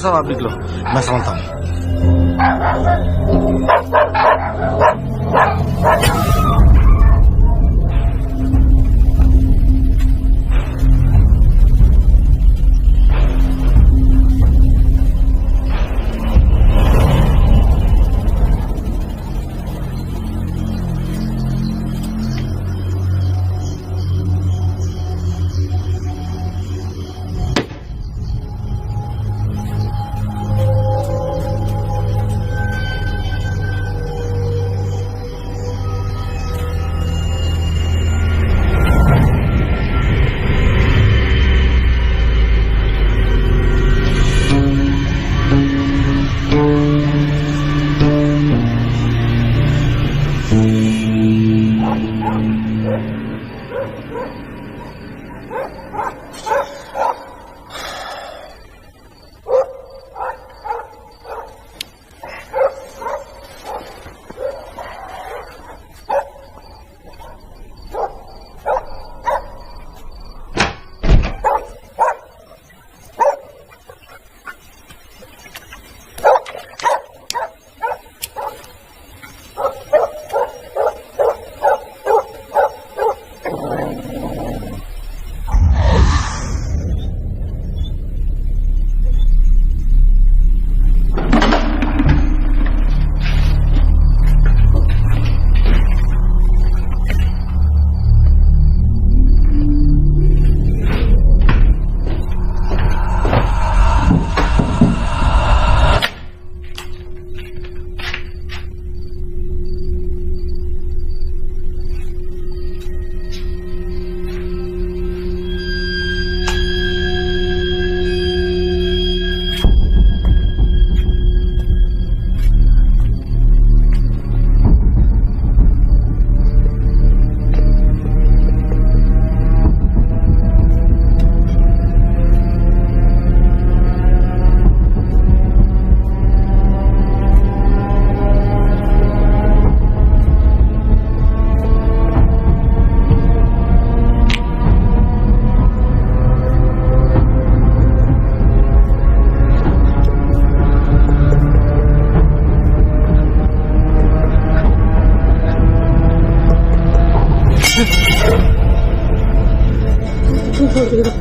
साहब आप निकलो, मैं समझता हूँ।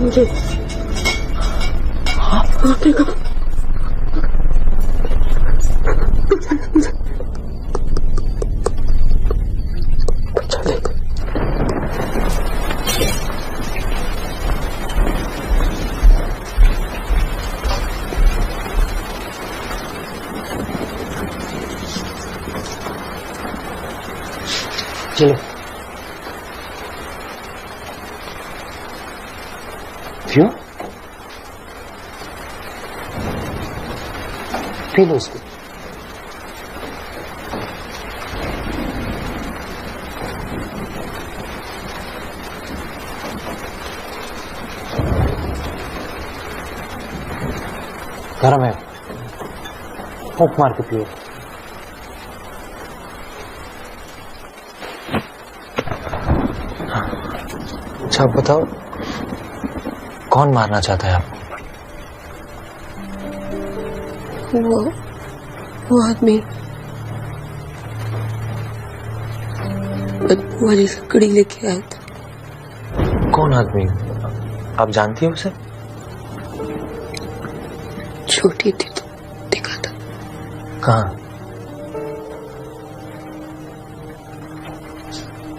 मुझे देखो बच्चा देख चलो क्यों पी लो उसको गरम है फूंक मार के पियो अच्छा बताओ कौन मारना चाहता है आपको वो आदमी वाली लकड़ी लेके आया था। कौन आदमी आप जानती हो उसे छोटी थी तो देखा था। कहाँ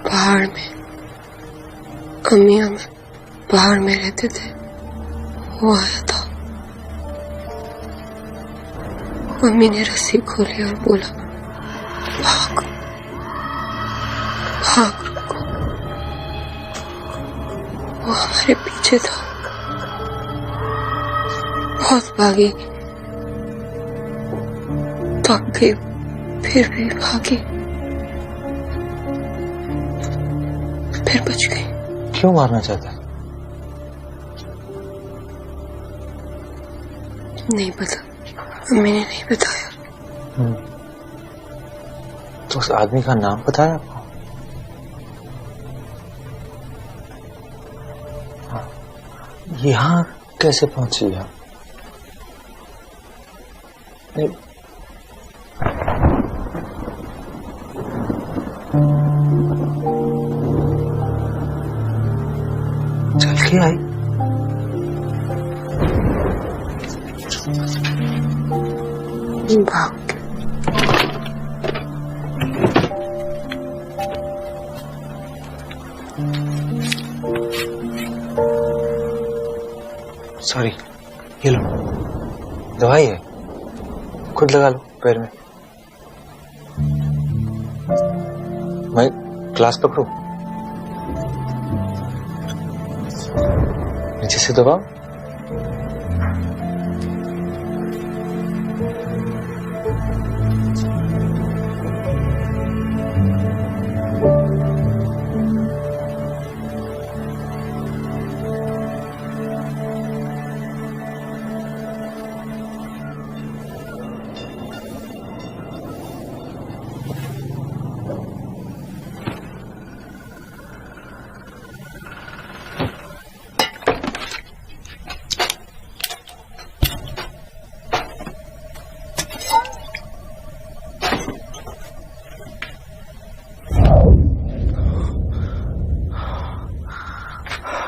पहाड़ में अम्मी हम पहाड़ में रहते थे वो आया था। मम्मी ने रस्सी खोली और बोला भाग भाग रुको। वो हमारे पीछे था बहुत भागी थक गई फिर भी भागी फिर बच गई। क्यों मारना चाहता है नहीं पता मम्मी ने नहीं बताया। तो उस आदमी का नाम पता है आपको यहाँ कैसे पहुंची आप चल के आई। भाग सॉरी, ये लो, दवाई है, खुद लगा लो पैर में। मैं ग्लास पकड़ू, नीचे से दबाओ।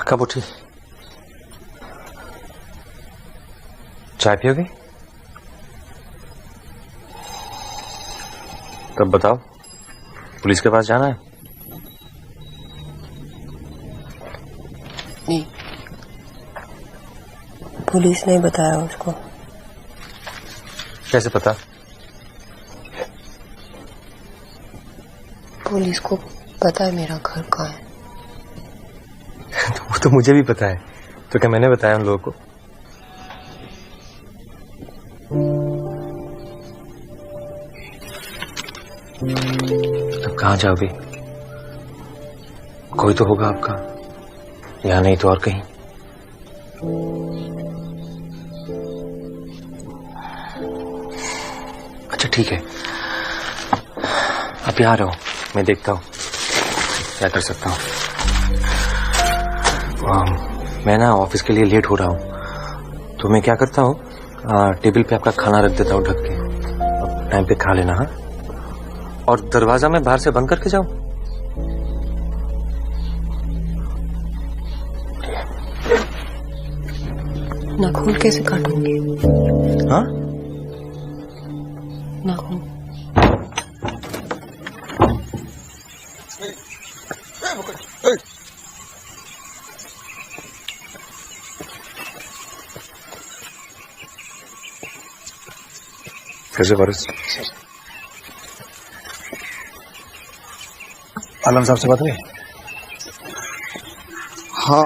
कब उठी? चाय पियोगी? तब बताओ, पुलिस के पास जाना है? नहीं, पुलिस ने बताया उसको। कैसे पता? पुलिस को पता है मेरा घर कहाँ है। वो तो मुझे भी पता है, तो क्या मैंने बताया उन लोगों को? अब कहाँ जाओगे? कोई तो होगा आपका, यहाँ नहीं तो और कहीं। अच्छा ठीक है, आप यहाँ रहो, मैं देखता हूँ क्या कर सकता हूँ। मैं ना ऑफिस के लिए लेट हो रहा हूँ, तो मैं क्या करता हूँ, टेबल पे आपका खाना रख देता हूँ ढक के, अब टाइम पे खा लेना। हाँ, और दरवाजा मैं बाहर से बंद करके जाऊँ? नाखून कैसे काटूंगी? हाँ, नाखून कैसे वारिस? आलम साहब से बात हुई? हाँ,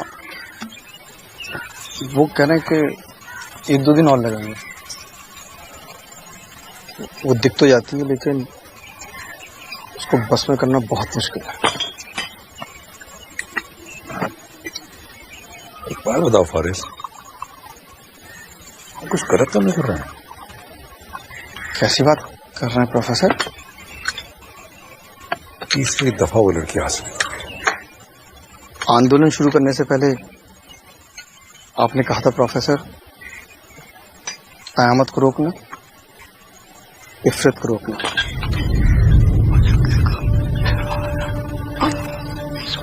वो कह रहे हैं कि 1-2 दिन और लगेंगे। वो दिख तो जाती है, लेकिन उसको बस में करना बहुत मुश्किल है। एक बार बताओ फारिस, कुछ गलत तो नहीं कर रहे हैं? कैसी बात कर रहे हैं प्रोफेसर? तीसरी दफा वो लड़की हासिल। आंदोलन शुरू करने से पहले आपने कहा था प्रोफेसर, कयामत को रोकना, इफरत को रोकना।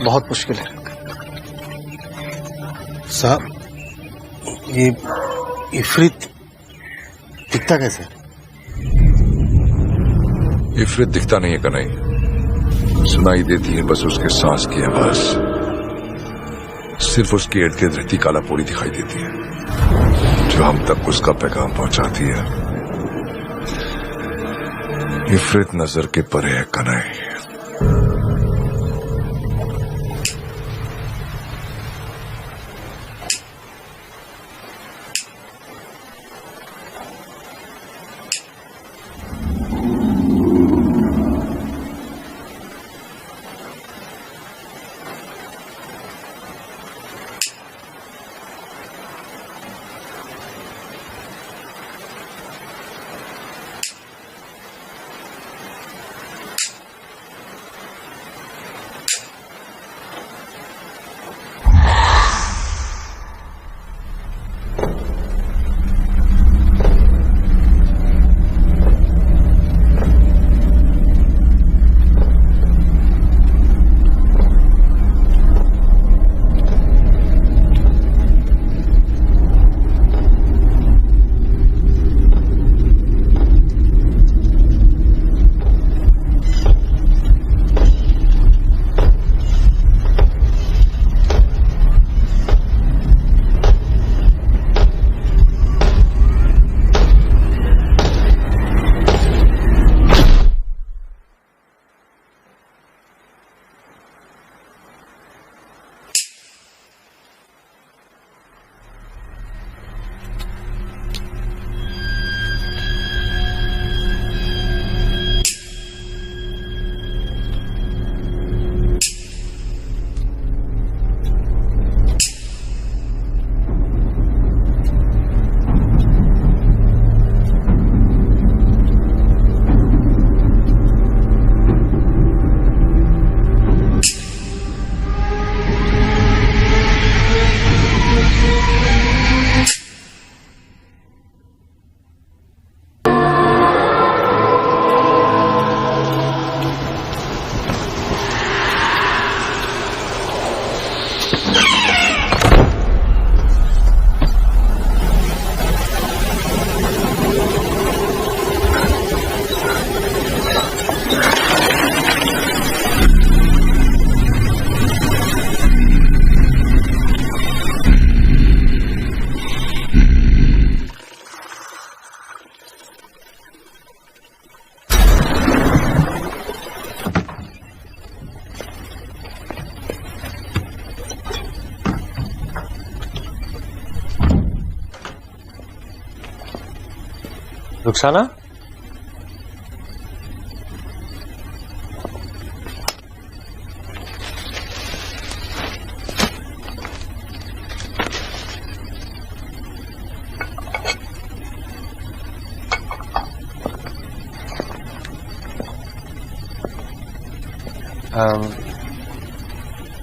बहुत मुश्किल है साहब। ये इफरत दिखता कैसे? इफरत दिखता नहीं है कन्हई, सुनाई देती है बस उसके सांस की आवाज। सिर्फ उसकी इर्द गिर्द रहती काला पोड़ी दिखाई देती है, जो हम तक उसका पैगाम पहुंचाती है। इफरत नजर के परे है कन्हई। रुखसाना,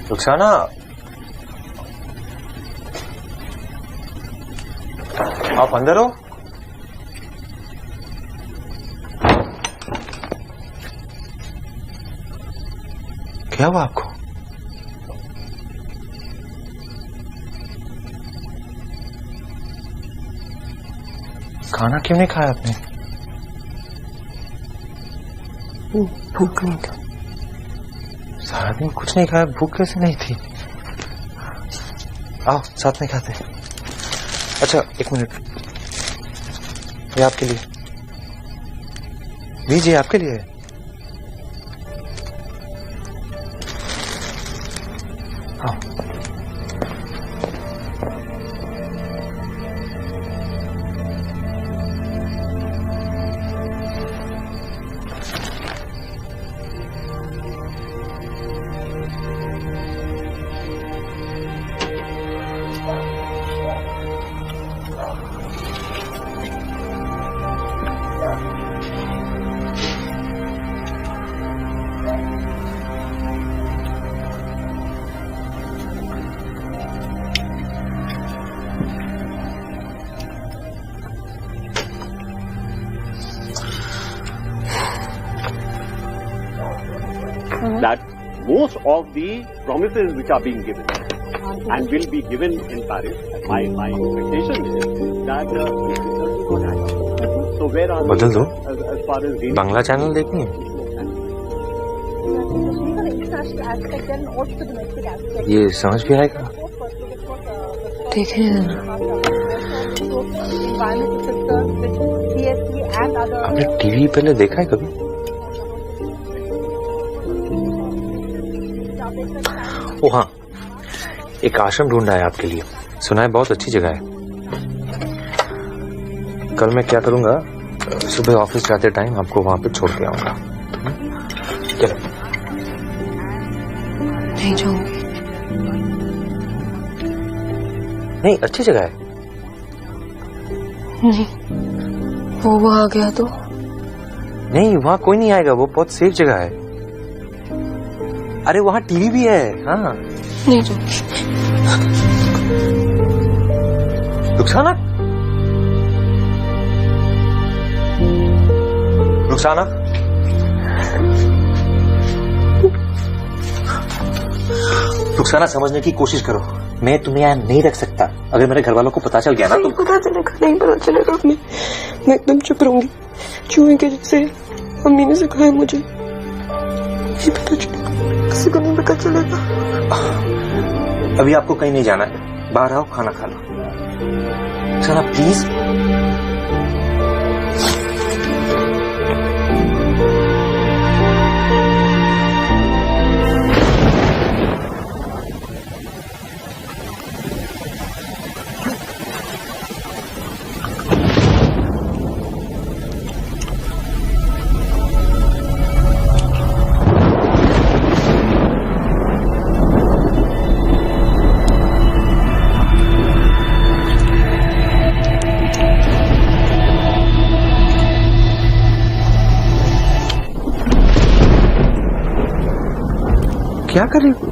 रुखसाना, आप अंदर हो? क्या हुआ आपको? खाना क्यों नहीं खाया आपने? भूख नहीं था। सारा दिन कुछ नहीं खाया, भूख कैसे नहीं थी? आओ साथ में खाते हैं। अच्छा एक मिनट, ये आपके लिए, लीजिए आपके लिए। आओ। that most of the promises which are being given and will be given in Paris, my expectation is that it does not happen. So where are बदल दो, as far as the Bangla channel देखनी है? ये समझ भी आएगा? देखिए जरा। आपने टीवी पहले देखा है कभी? ओ हाँ, एक आश्रम ढूंढा है आपके लिए, सुना है बहुत अच्छी जगह है। कल मैं क्या करूंगा, सुबह ऑफिस जाते टाइम आपको वहां पे छोड़ के आऊंगा। चलो। नहीं जाऊंगी। नहीं, अच्छी जगह है। नहीं, वो आ गया तो? नहीं, वहां कोई नहीं आएगा, वो बहुत सेफ जगह है। अरे वहां टीवी भी है। हाँ नहीं जाऊंगी। रुखसाना, रुखसाना, रुखसाना समझने की कोशिश करो, मैं तुम्हें यहाँ नहीं रख सकता। अगर मेरे घर वालों को पता चल गया ना तो नहीं पता चलेगा, नहीं पता चलेगा। मैं एकदम चुप रहूंगी, चूहे के जैसे मम्मी ने सिखाया मुझे। नहीं पता चलेगा, किसी को नहीं पता चलेगा। अभी आपको कहीं नहीं जाना है, बाहर आओ, खाना खा लो। रुखसाना प्लीज। क्या कर रही हो?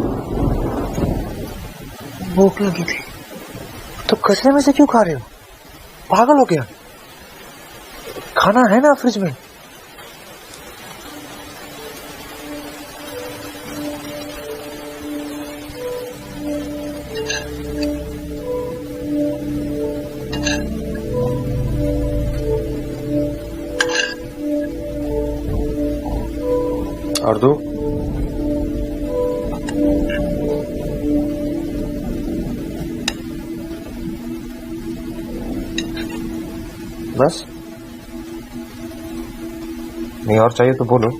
भूख लगी थी। तो कचरे में से क्यों खा रहे हो? पागल हो गया? खाना है ना फ्रिज में। और दो। बस? नहीं और चाहिए तो बोलो।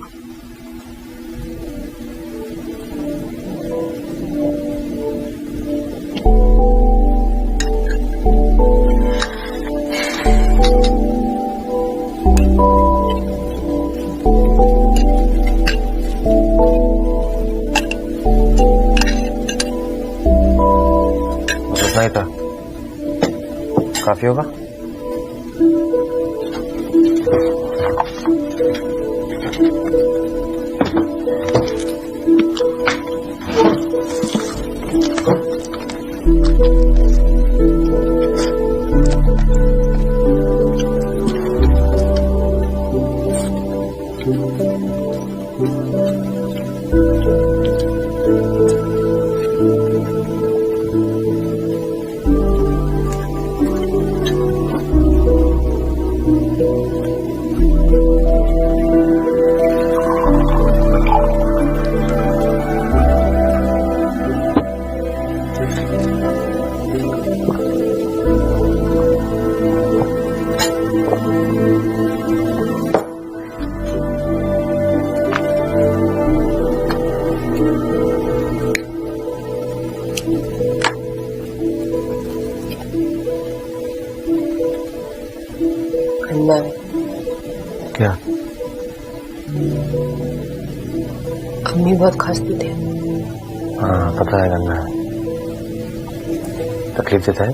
काफी होगा। गंदा है। क्या? अम्मी बहुत खांसती थे। हाँ पता है, गंदा है। तकलीफ देता है?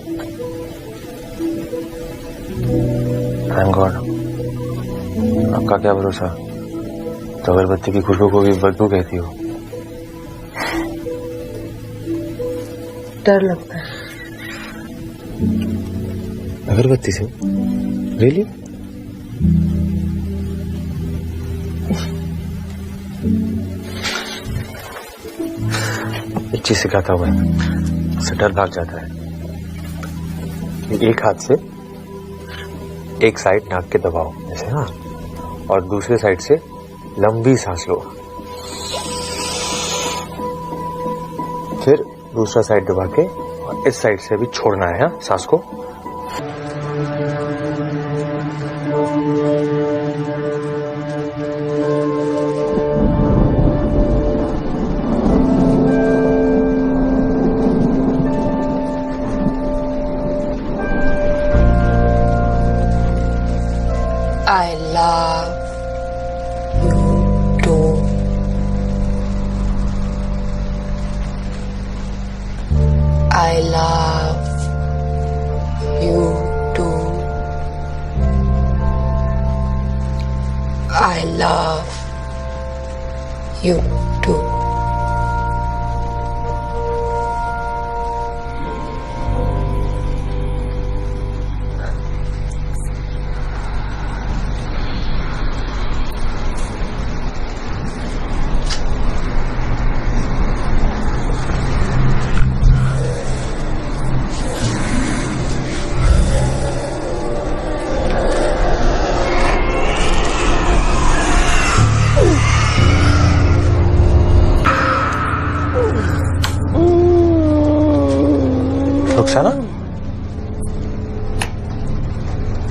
Thank God. आपका क्या भरोसा, तो अगरबत्ती की खुशबू को भी बदबू कहती हो। डर लगता है। अगरबत्ती से? रियली? एक चीज सिखाता हूं मैं, उससे डर भाग जाता है। एक हाथ से एक साइड नाक के दबाओ ऐसे, हाँ, और दूसरे साइड से लंबी सांस लो, फिर दूसरा साइड दबा के और इस साइड से भी छोड़ना है, हाँ, सांस को। I love you too. I love you too. I love you too. Rukhsana,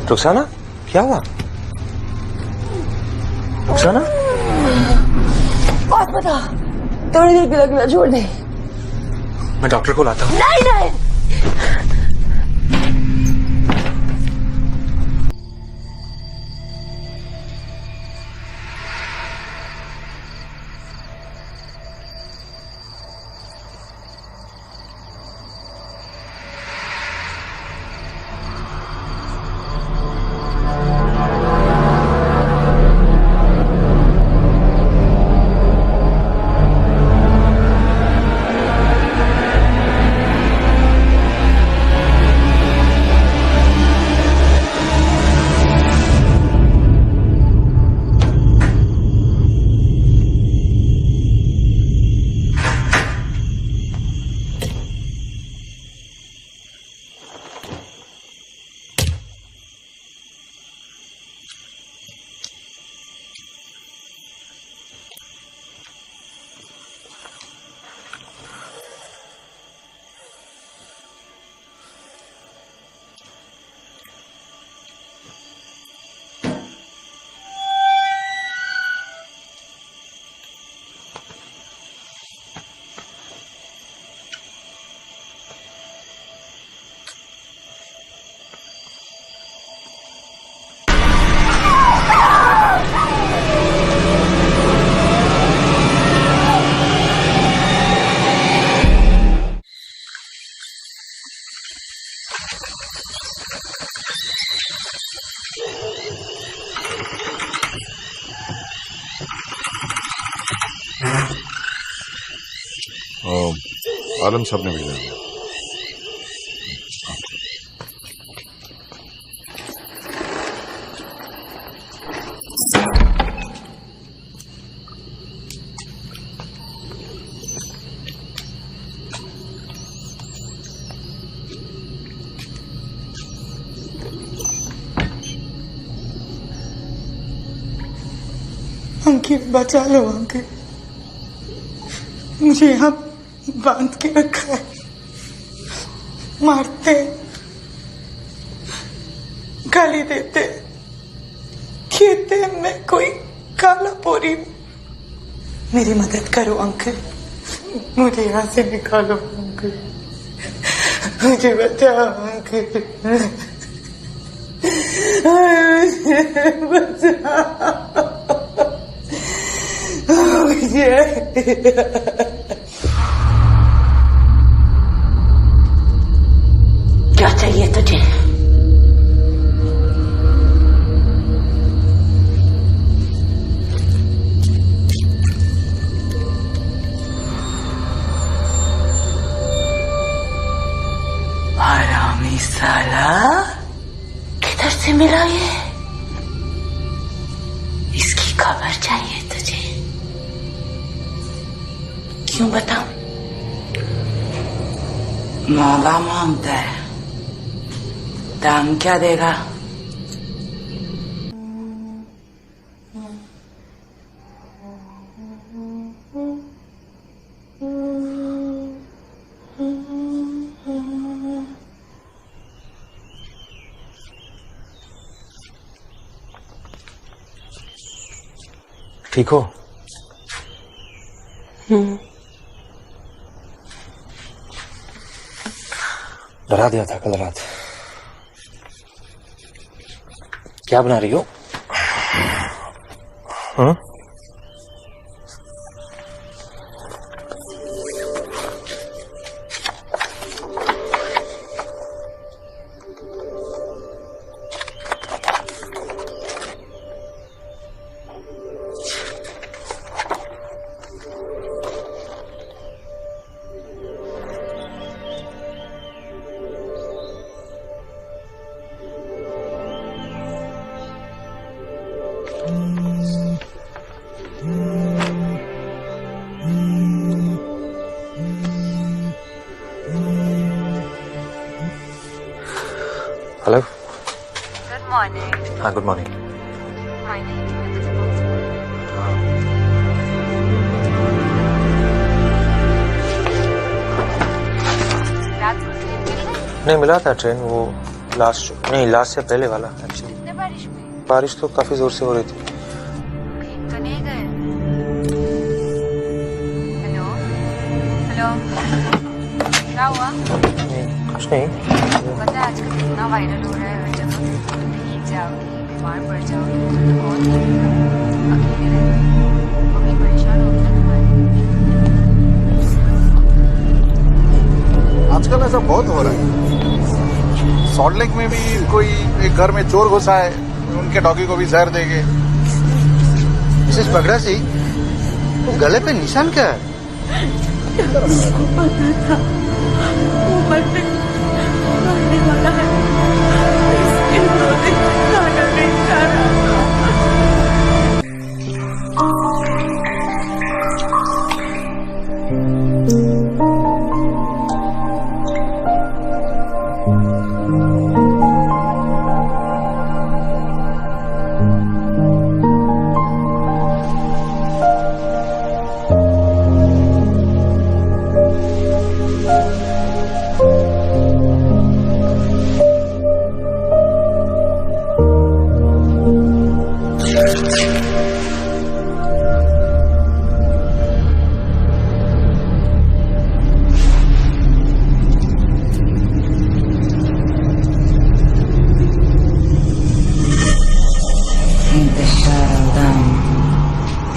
Rukhsana, क्या हुआ? रुखसाना, बहुत पता, थोड़ी देर के लगना छोड़ दे। मैं डॉक्टर को लाता हूँ। नहीं नहीं। आलम साहब ने भेजा है। अंकित बचा लो अंकित, मुझे यहाँ बांध के रखा है, मारते गाली देते, कहते मैं कोई काला पोरी। मेरी मदद करो अंकल, मुझे यहाँ से निकालो अंकल, मुझे बचाओ अंकल, बचाओ मुझे। क्या चाहिए तुझे? हरामी साला, किधर से मिला ये? इसकी खबर चाहिए तुझे? क्यों बताऊं? मौका मांगता है, दाम क्या देगा? ठीक हो? डरा दिया था कल रात। क्या बना रही हो? हेलो। Good morning. हाँ गुड मॉर्निंग। नहीं मिला था ट्रेन, वो लास्ट से पहले वाला एक्चुअली। बारिश में? बारिश तो काफी जोर से हो रही थी। कहीं तो नहीं गए? हेलो हेलो, क्या हुआ? नहीं, कुछ नहीं। पता है आजकल कितना वायरल हो रहा है हर जगह, तुम भीग जाओगी, बीमार पड़ जाओगी, तो बहुत अकेले रहना, मम्मी परेशान होगी ना तुम्हारी। आजकल ऐसा बहुत हो रहा है। सॉल्ट लेक में भी कोई एक घर में चोर घुसा है, उनके डॉगी को भी जहर देंगे। मिसेस बगड़ा सिंह, वो गले पे निशान क्या है? उसको पता था वो मरने वाला है, इसलिए 2 दिन खाना नहीं खा रहा था।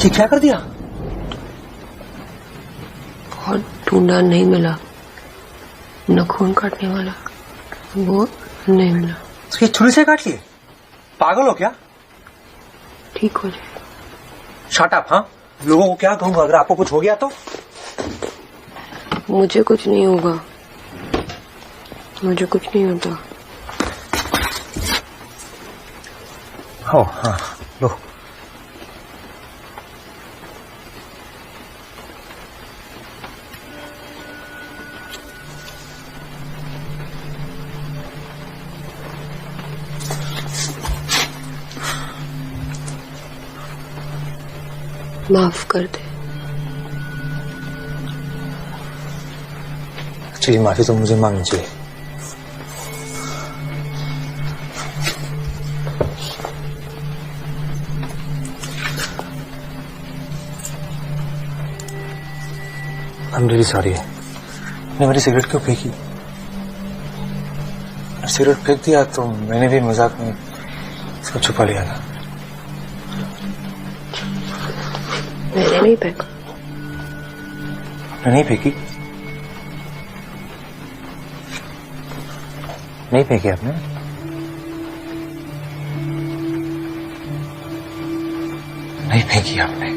ये क्या कर दिया? बहुत ढूंढा, नहीं मिला। नाखून काटने वाला वो नहीं मिला। उसकी छुरी से काट लिए? पागल हो क्या? ठीक हो जाए। Shut up. हाँ, लोगों को क्या कहूंगा अगर आपको कुछ हो गया तो? मुझे कुछ नहीं होगा, मुझे कुछ नहीं होता। हो हाँ, लो। माफ कर दे। एक्चुअली माफी तो मुझे मांगनी चाहिए। I am really sorry. मैंने मेरी सिगरेट क्यों फेंकी? सिगरेट फेंक दिया तो मैंने भी मजाक में इसको छुपा लिया था। मैंने नहीं फेंका। आपने नहीं फेंकी? नहीं फेंकी आपने? नहीं फेंकी आपने?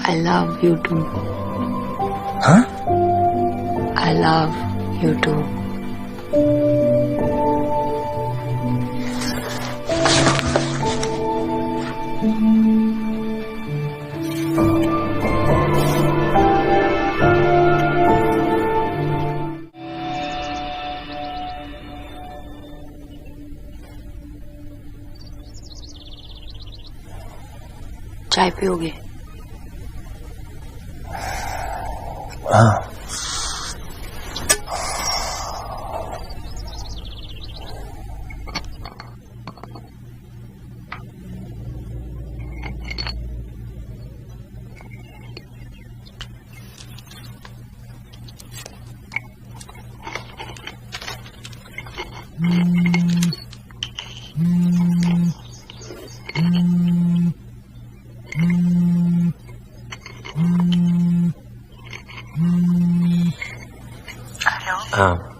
I love you too. हाँ? I love you too. चाय पियोगे? हाँ।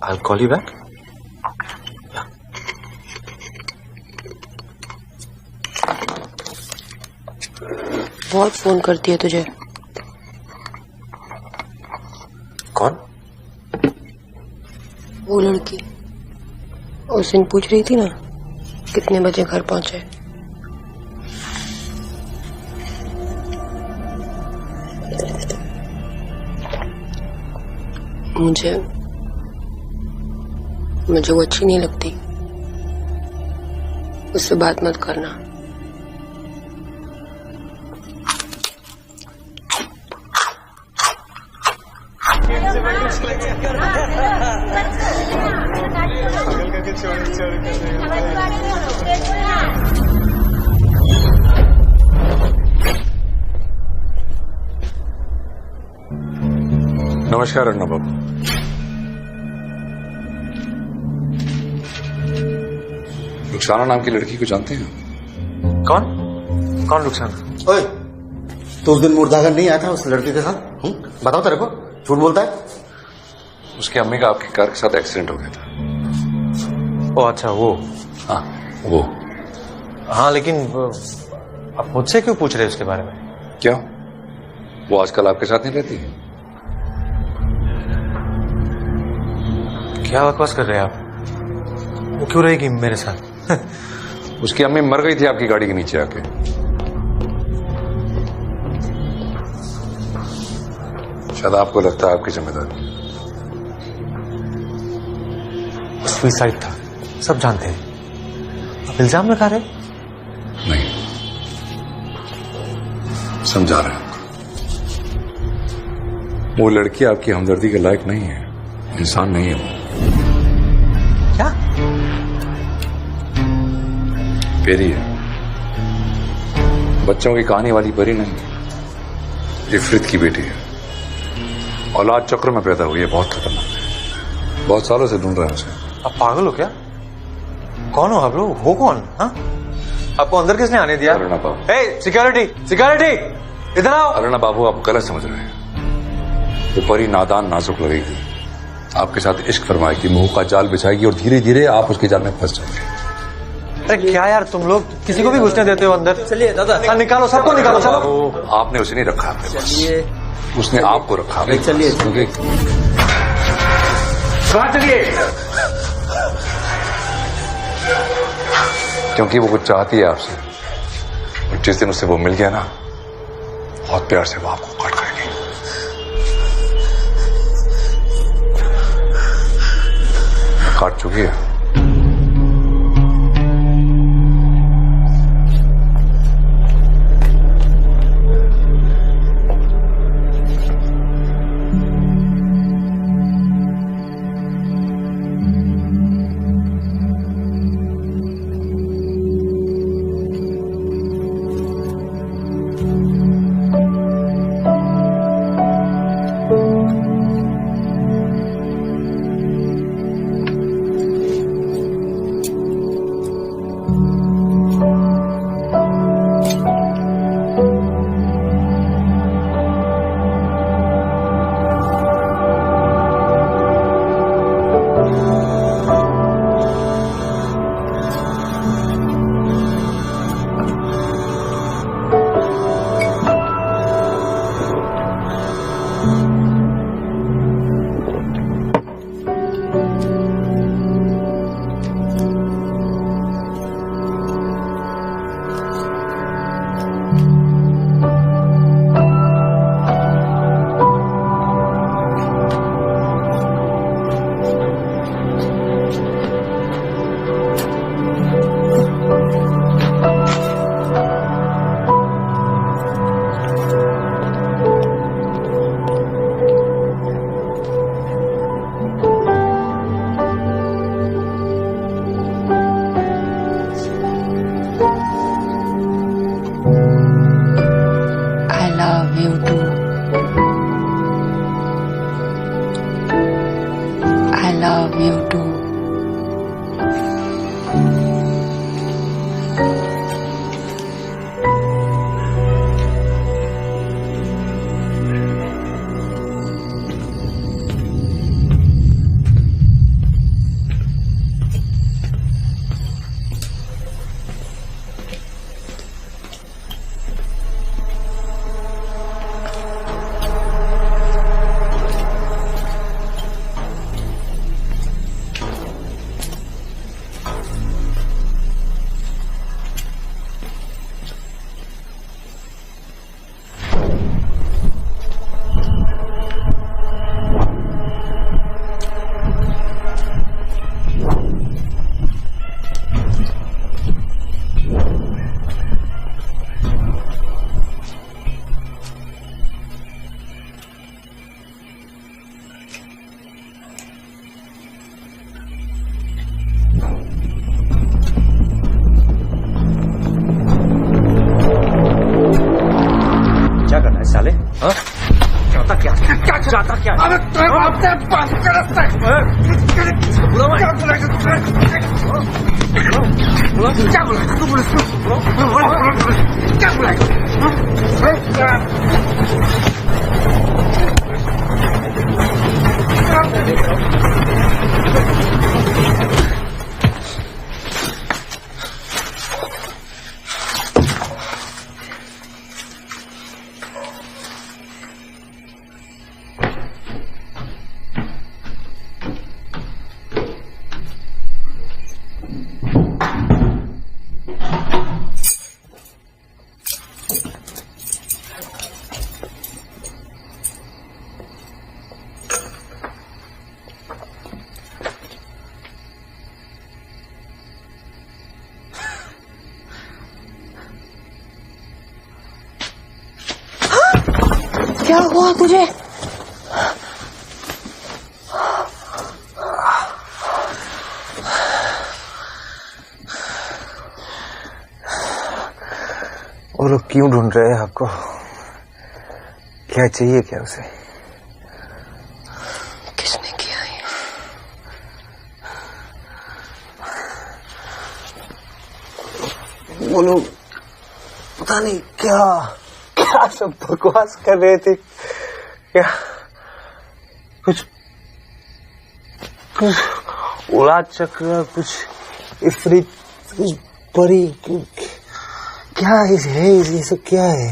I'll call you back. Yeah. बहुत फोन करती है तुझे। कौन? वो लड़की उस दिन पूछ रही थी ना कितने बजे घर पहुंचे। मुझे वो अच्छी नहीं लगती, उससे बात मत करना। नमस्कार अन्ना बाबू। रुखसाना नाम की लड़की को जानते हैं? कौन? कौन रुखसाना? ओए, तो उस दिन मुर्दागर नहीं आया था उस लड़के के साथ? बताओ तेरे को, झूठ बोलता है? उसकी अम्मी का आपकी कार के साथ एक्सीडेंट हो गया था। ओ अच्छा, वो। हाँ वो। हाँ लेकिन आप मुझसे क्यों पूछ रहे हैं उसके बारे में? क्यों? वो आजकल आपके साथ नहीं रहती? क्या बकवास कर रहे हैं आप? वो क्यों रहेगी मेरे साथ? उसकी अम्मी मर गई थी आपकी गाड़ी के नीचे आके। शायद आपको लगता है आपकी जिम्मेदारी। सुसाइड था, सब जानते हैं। आप इल्जाम लगा रहे? नहीं, समझा रहे हैं। वो लड़की आपकी हमदर्दी के लायक नहीं है, इंसान नहीं है वो। क्या? पेरी है, बच्चों की कहानी वाली परी नहीं है। इफरित की बेटी है, औलाद चक्र में पैदा हुई है, बहुत खतरनाक है। बहुत सालों से ढूंढ रहे हैं उसे। आप पागल हो क्या? कौन हो आप लोग? हो कौन? हाँ, आपको अंदर किसने आने दिया? अरुणा बाबू। ए, सिक्योरिटी सिक्योरिटी, इधर आओ। अरुणा बाबू, आप गलत समझ रहे हैं। वो परी नादान नाजुक लगेगी, आपके साथ इश्क फरमाएगी, मुंह का जाल बिछाएगी और धीरे धीरे आप उसके जाल में फंस जाएंगे। अरे क्या यार, तुम लोग किसी को भी घुसने देते हो अंदर? चलिए दादा, निकालो सबको, निकालो सबको। आपने उसे नहीं रखा अपने पास, उसने आपको रखा। चलिए क्योंकि वो कुछ चाहती है आपसे, और जिस दिन उससे वो मिल गया ना, बहुत प्यार से वो आपको काट खाएगी। काट चुकी है। साले, हाँ? चाहता क्या? क्या चाहता क्या? अरे क्या हुआ तुझे? वो लोग क्यों ढूंढ रहे हैं आपको? क्या चाहिए क्या उसे? किसने किया है? वो लोग पता नहीं क्या क्या सब बकवास कर रहे थे। क्या कुछ कुछ उड़ा चक्र, कुछ इफरीत, कुछ परी, क्या है ये सब क्या है?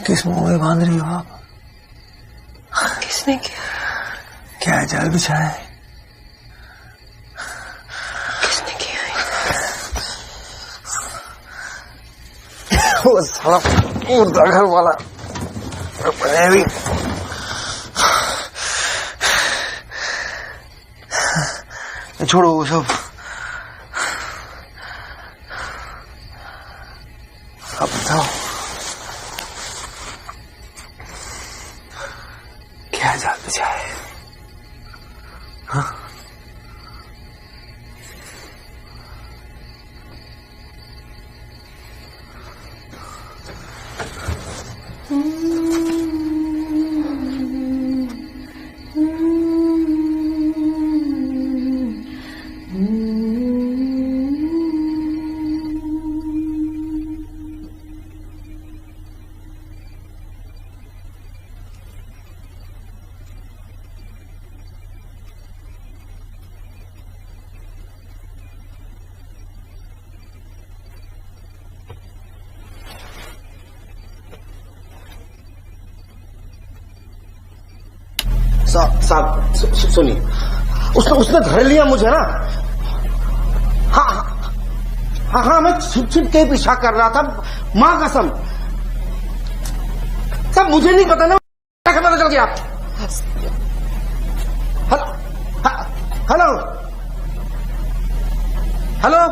किस मुंह में बांध रही हो आप? किसने किया? क्या जाल बिछाया है? किसने किया है? वो साला मुर्दा घर वाला बने भी छोड़ो वो सब। अब बताओ क्या जाल बिछाया है? हाँ? साहब सुनिए, उसने धर लिया मुझे ना। हाँ हाँ हाँ, मैं छिप छिप के पीछा कर रहा था, मां कसम। सब मुझे नहीं पता ना, कैसे पता चल गया? Hello hello hello.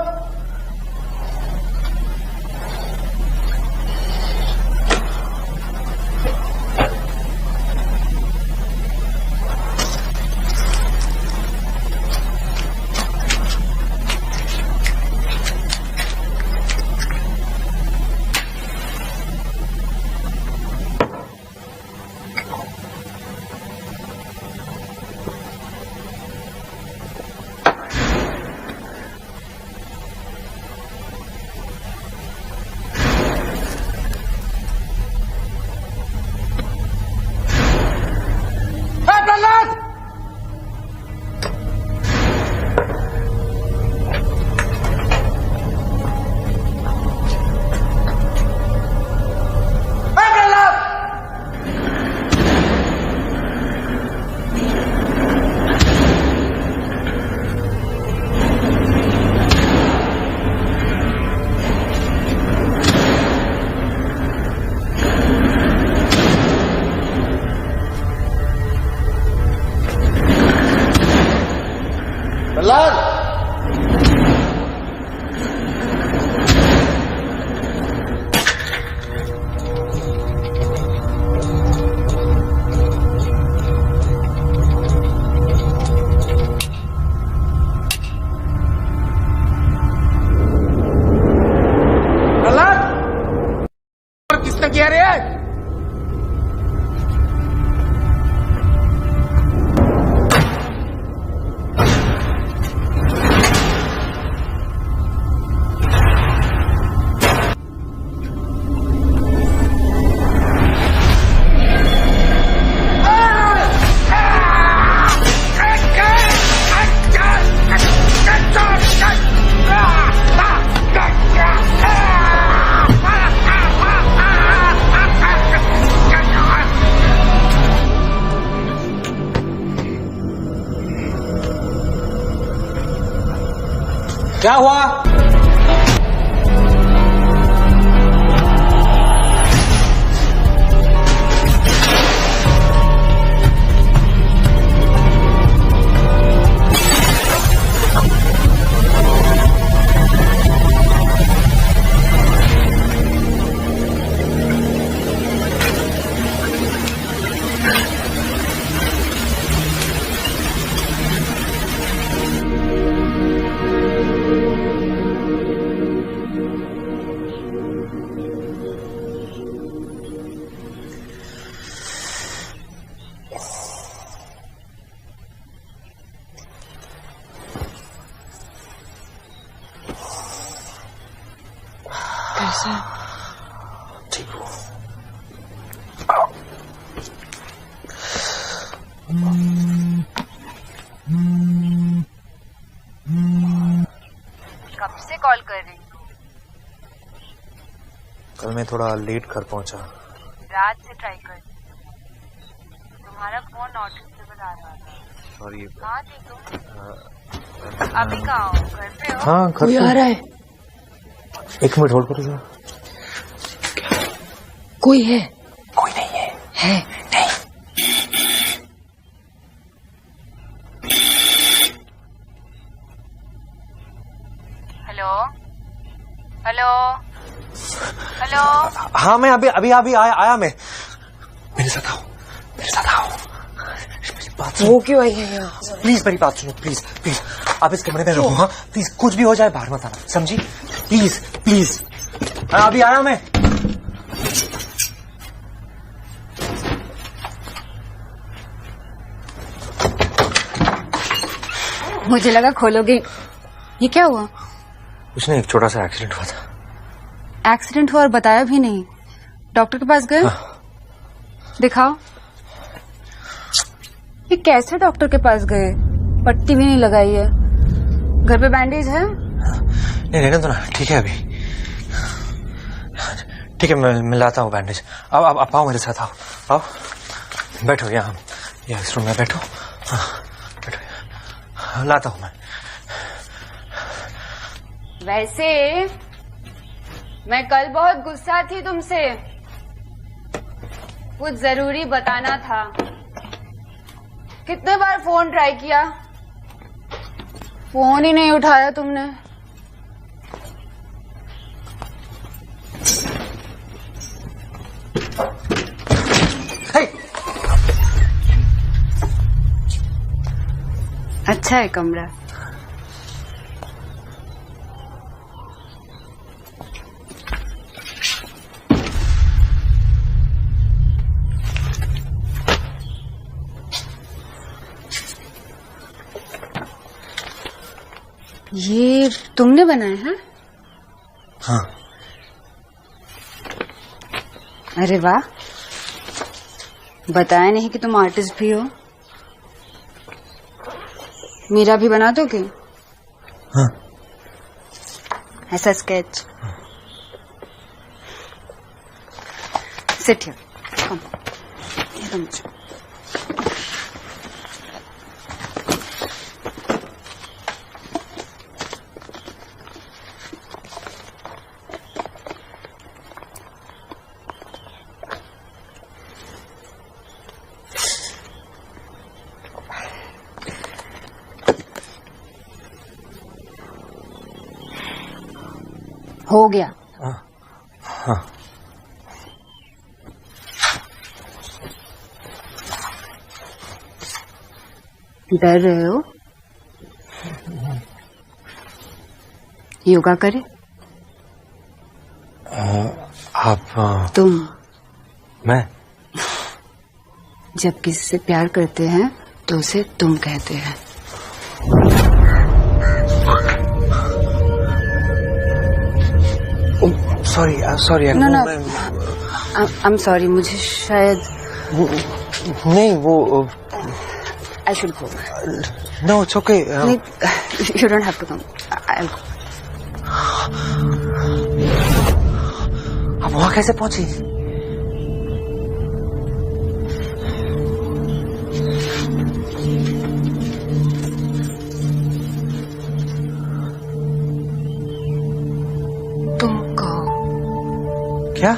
किया रे? क्या हुआ? कैसा है? ठीक हूँ। कब से कॉल कर रही हूँ? कल मैं थोड़ा लेट घर पहुंचा। रात से ट्राई कर रही हूँ। तुम्हारा फोन नॉट रीचेबल आ रहा था। सॉरी। कहाँ थी तुम? अभी कहाँ हो? घर पे हो? हाँ घर कोई पे। आ रहा है? 1 मिनट होल्ड करो। कोई है? कोई नहीं है। है? नहीं। Hello hello hello. हाँ मैं अभी आया मैं। मेरे साथ आओ, मेरे साथ आओ। मेरी बात सुनो। वो क्यों आई है यहाँ? प्लीज मेरी बात सुनो, प्लीज प्लीज। आप इस कमरे में रहो। हाँ प्लीज, कुछ भी हो जाए बाहर मत आना, समझी? Please please. हाँ अभी आया मैं। मुझे लगा खोलोगे। ये क्या हुआ? कुछ नहीं, एक छोटा सा एक्सीडेंट हुआ था। एक्सीडेंट हुआ और बताया भी नहीं? डॉक्टर के पास गए? हाँ। दिखाओ। ये कैसे डॉक्टर के पास गए? पट्टी भी नहीं लगाई है। घर पे बैंडेज है? नहीं रहने दो ना, ठीक है अभी। ठीक है मैं लाता हूँ बैंडेज। आप आओ मेरे साथ, आओ आओ। बैठो यहाँ इस रूम में बैठो। हाँ बैठो, लाता हूँ मैं। वैसे मैं कल बहुत गुस्सा थी तुमसे। कुछ जरूरी बताना था। कितने बार फोन ट्राई किया, फोन ही नहीं उठाया तुमने। अच्छा है कमरा। ये तुमने बनाया है? हाँ। अरे वाह, बताया नहीं कि तुम आर्टिस्ट भी हो। मेरा भी बना दोगे? हाँ। ऐसा स्केच। सिट हियर, कम। ये तो मुझे हो गया। हाँ। डर रहे हो? योगा करें? आप तुम मैं जब किसी से प्यार करते हैं तो उसे तुम कहते हैं। Sorry no no, I am sorry. मुझे शायद नहीं वो I should go. No it's okay. You don't have to come. I आप वहां कैसे पहुंची? तुम कहो। क्या?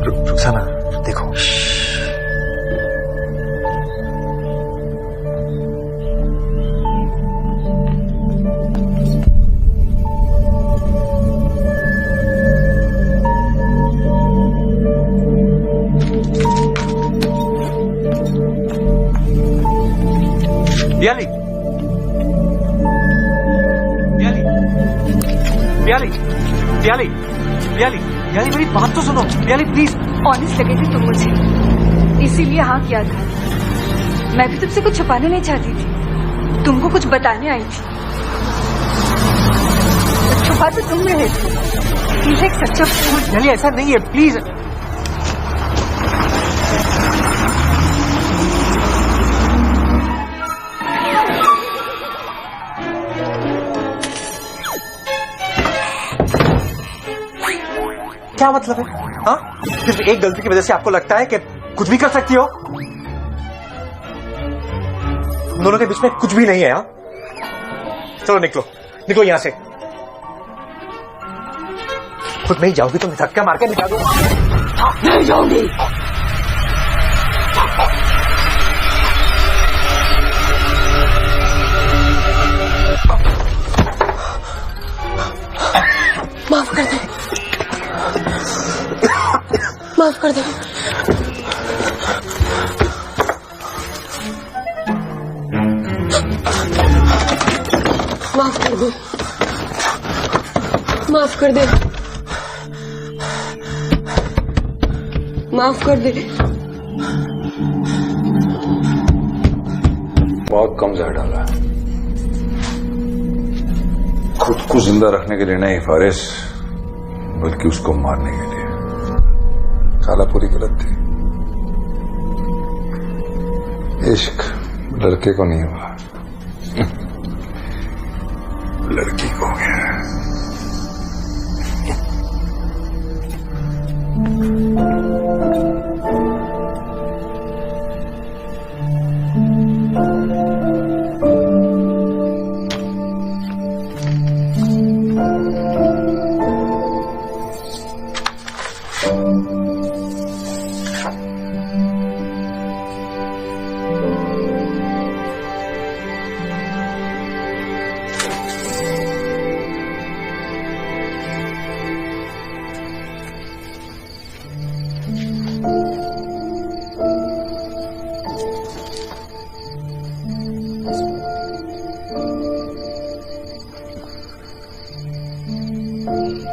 रुखसाना देखो। प्याली प्याली प्याली प्याली प्याली प्याली मेरी बात तो सुनो प्याली प्लीज। ऑनेस्ट लगे थे तुम मुझे, इसीलिए हाँ किया था। मैं भी तुमसे कुछ छुपाने नहीं चाहती थी, तुमको कुछ बताने आई थी। छुपा तो तुमने है, पीछे एक सच्चा फूल। नहीं ऐसा नहीं है, प्लीज। क्या मतलब है? हाँ, सिर्फ एक गलती की वजह से आपको लगता है कि कुछ भी कर सकती हो? दोनों के बीच में कुछ भी नहीं है। हाँ, चलो निकलो, निकलो यहां से। खुद नहीं जाओगी तो मैं धक्का मार के निकाल दूंगा। नहीं जाऊंगी। माफ कर दे, माफ कर दे। माफ कर दे, माफ कर दे, माफ कर दे। बहुत कम जहर डाला है, खुद को जिंदा रखने के लिए नहीं फारिस, बल्कि उसको मारने के लिए। साला पूरी गलत थी। इश्क लड़के को नहीं हुआ, लड़की को हो गया।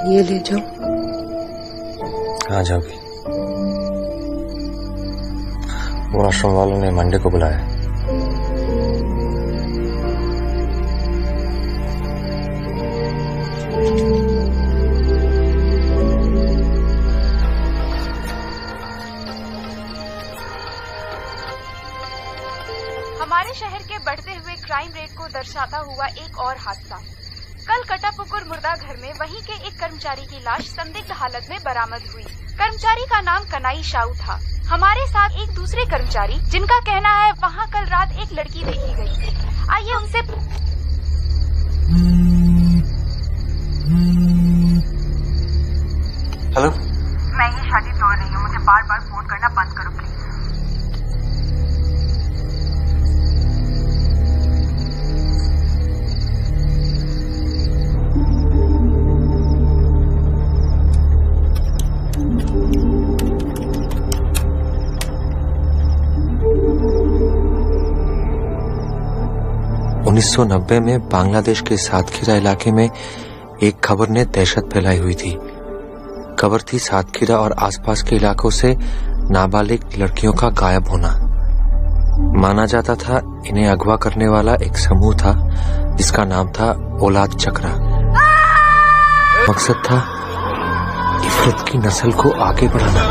ये ले जाओ। कहाँ जाओगी? वो आश्रम वालों ने मंडे को बुलाया। हमारे शहर के बढ़ते हुए क्राइम रेट को दर्शाता हुआ एक और हादसा। कल कटापुकुर मुर्दा घर में वहीं के एक कर्मचारी की लाश संदिग्ध हालत में बरामद हुई। कर्मचारी का नाम कनाई शाऊ था। हमारे साथ एक दूसरे कर्मचारी जिनका कहना है वहां कल रात एक लड़की देखी गई। आइए उनसे। हेलो, मैं ये शादी तोड़ रही हूँ, मुझे बार बार फोन करना बंद करो प्लीज। उन्नीस 1990 में बांग्लादेश के सातखीरा इलाके में एक खबर ने दहशत फैलाई हुई थी। खबर थी सातखीरा और आसपास के इलाकों से नाबालिग लड़कियों का गायब होना। माना जाता था इन्हें अगवा करने वाला एक समूह था जिसका नाम था औलाद चक्रा। मकसद था इफरत की नस्ल को आगे बढ़ाना।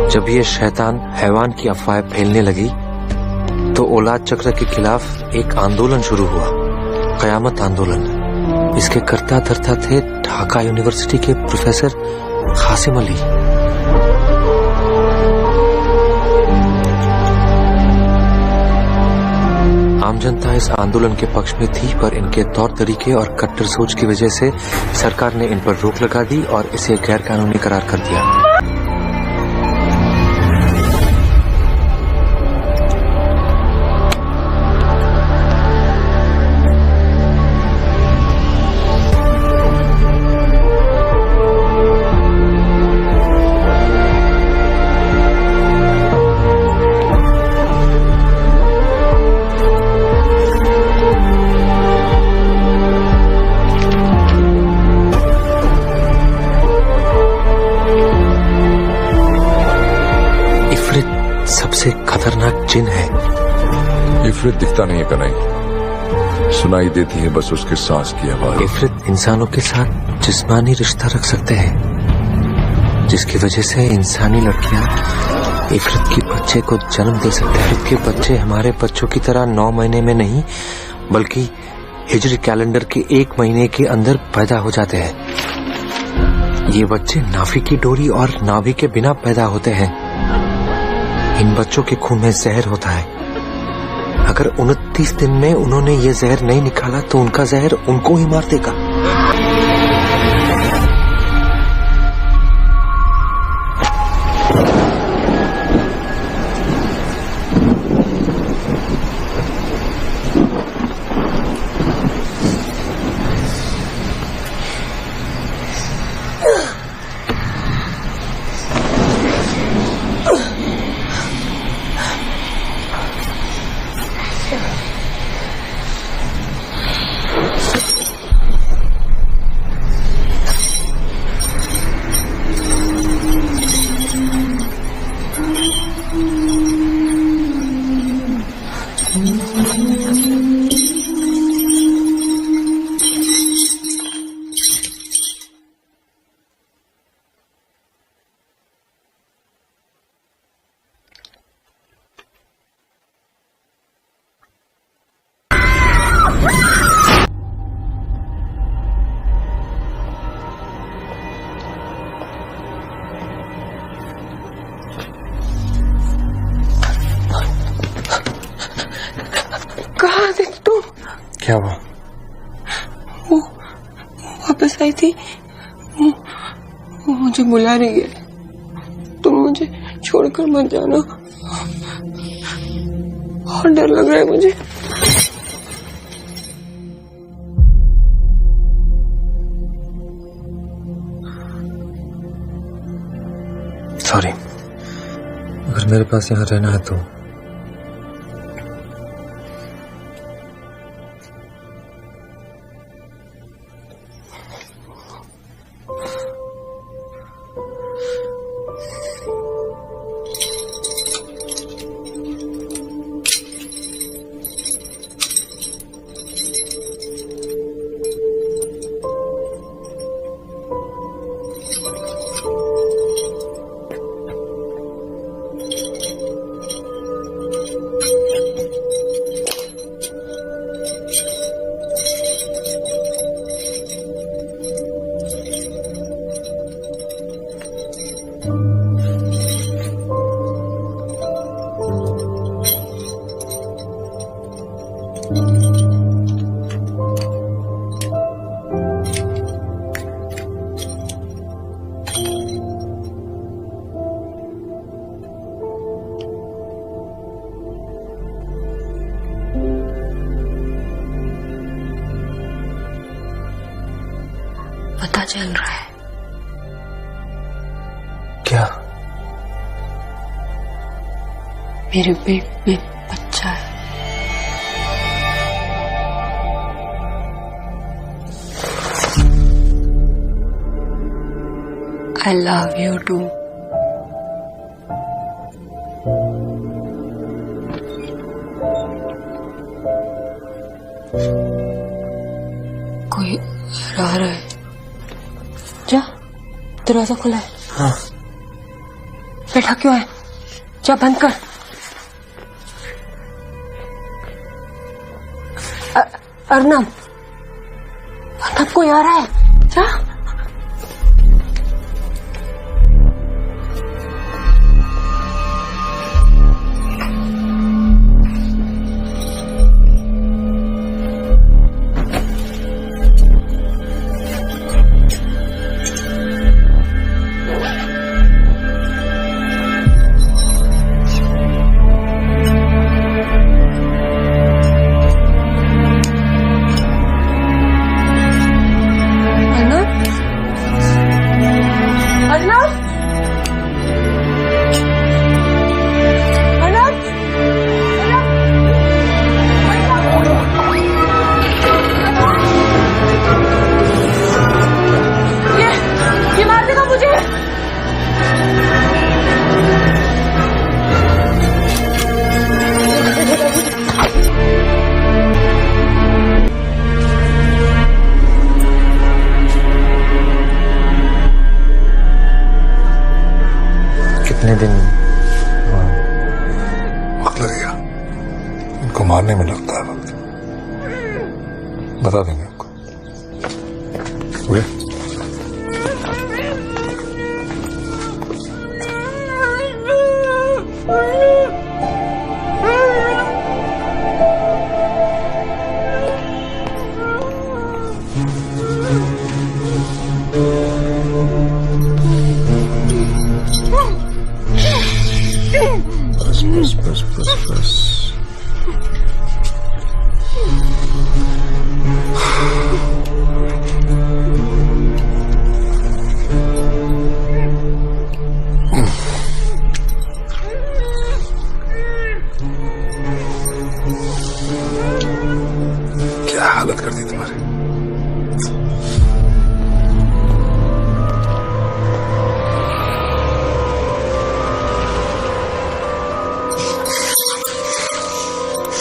जब ये शैतान हैवान की अफवाहें फैलने लगी तो औलाद चक्र के खिलाफ एक आंदोलन शुरू हुआ, कयामत आंदोलन। इसके कर्ता धर्ता थे ढाका यूनिवर्सिटी के प्रोफेसर कासिम अली। आम जनता इस आंदोलन के पक्ष में थी, पर इनके तौर तरीके और कट्टर सोच की वजह से सरकार ने इन पर रोक लगा दी और इसे गैर कानूनी करार कर दिया। जिन है। इफरित दिखता नहीं है कन्हैया, सुनाई देती है बस उसके सांस की आवाज। इफरित इंसानों के साथ जिस्मानी रिश्ता रख सकते हैं, जिसकी वजह से इंसानी लड़कियां इफरित के बच्चे को जन्म दे सकते हैं। इफरित के बच्चे हमारे बच्चों की तरह 9 महीने में नहीं, बल्कि हिजरी कैलेंडर के 1 महीने के अंदर पैदा हो जाते हैं। ये बच्चे नाभि की डोरी और नाभि के बिना पैदा होते हैं। इन बच्चों के खून में जहर होता है। अगर 29 दिन में उन्होंने ये जहर नहीं निकाला तो उनका जहर उनको ही मार देगा। कहाँ थे तुम? क्या हुआ? वो वापस आई थी, वो मुझे बुला रही है। तुम मुझे छोड़कर मत जाना, बहुत डर लग रहा है मुझे। सॉरी, अगर मेरे पास यहाँ रहना है तो पता चल रहा है। क्या? मेरे पेट में बच्चा है। I love you too. कोई आ रहा है। जा, दरवाजा खुला है। हाँ। बैठा क्यों है? जा बंद कर। अर्नब, अर्नब कोई आ रहा है। जा। अर्नब, मारने में लगता है वक्त। बता देंगे आपको। बस क्या हालत कर दी तुम्हारी।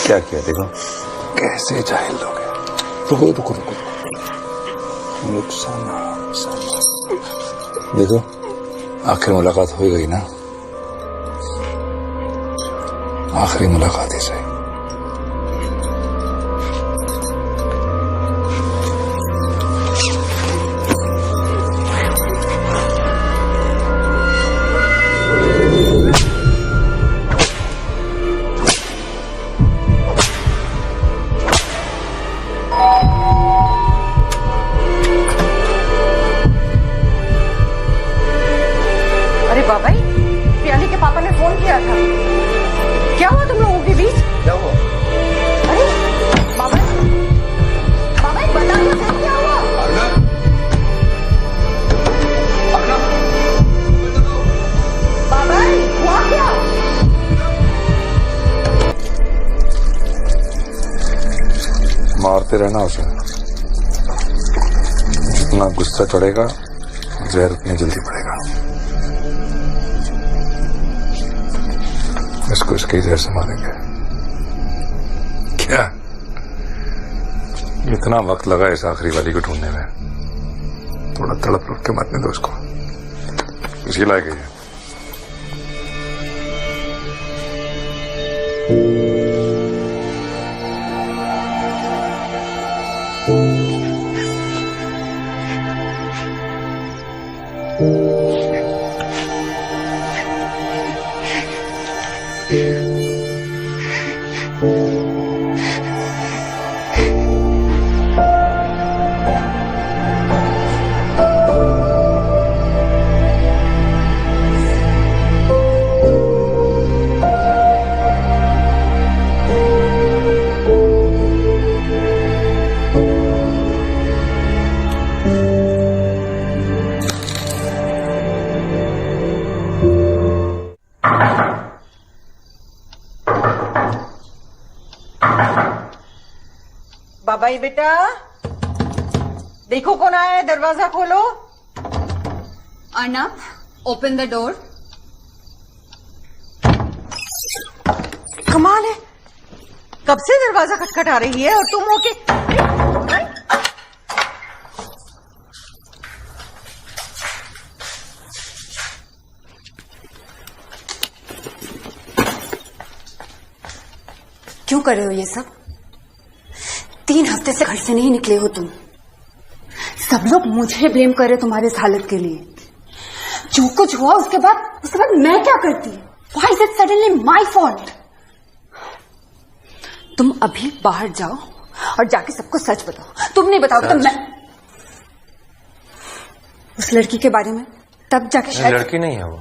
क्या किया देखो, कैसे जाहिल लोग हैं। रुको रुको रुको, नुकसान देखो, आखिर मुलाकात हो गई ना, आखिरी मुलाकात ही सही। बाबा प्रियाली के पापा ने फोन किया था। क्या हुआ तुम लोगों के बीच? क्या हुआ? अरे बाबा बता दो सही क्या हुआ? बाबा हुआ क्या? मारते रहना उसे, जितना गुस्सा चढ़ेगा जहर उतनी जल्दी पड़ेगा। इसको इसके जहर से मारेंगे। क्या इतना वक्त लगा इस आखिरी वाली को ढूंढने में? थोड़ा तड़प के मरने दो इसको, इसी लायक है। बाबाई बेटा देखो कौन आया है, दरवाजा खोलो। Arnab, open the door. कमाल है, कब से दरवाजा खटखटा रही है और तुम हो के। क्यों कर रहे हो ये सब? 3 हफ्ते से घर से नहीं निकले हो तुम। सब लोग मुझे ब्लेम कर रहे तुम्हारी इस हालत के लिए। जो कुछ हुआ उसके बाद मैं क्या करती? Why is it suddenly my fault? तुम अभी बाहर जाओ और जाके सबको सच बताओ। तुम नहीं बताओ तो मैं उस लड़की के बारे में तब जाके शायद। लड़की नहीं है वो,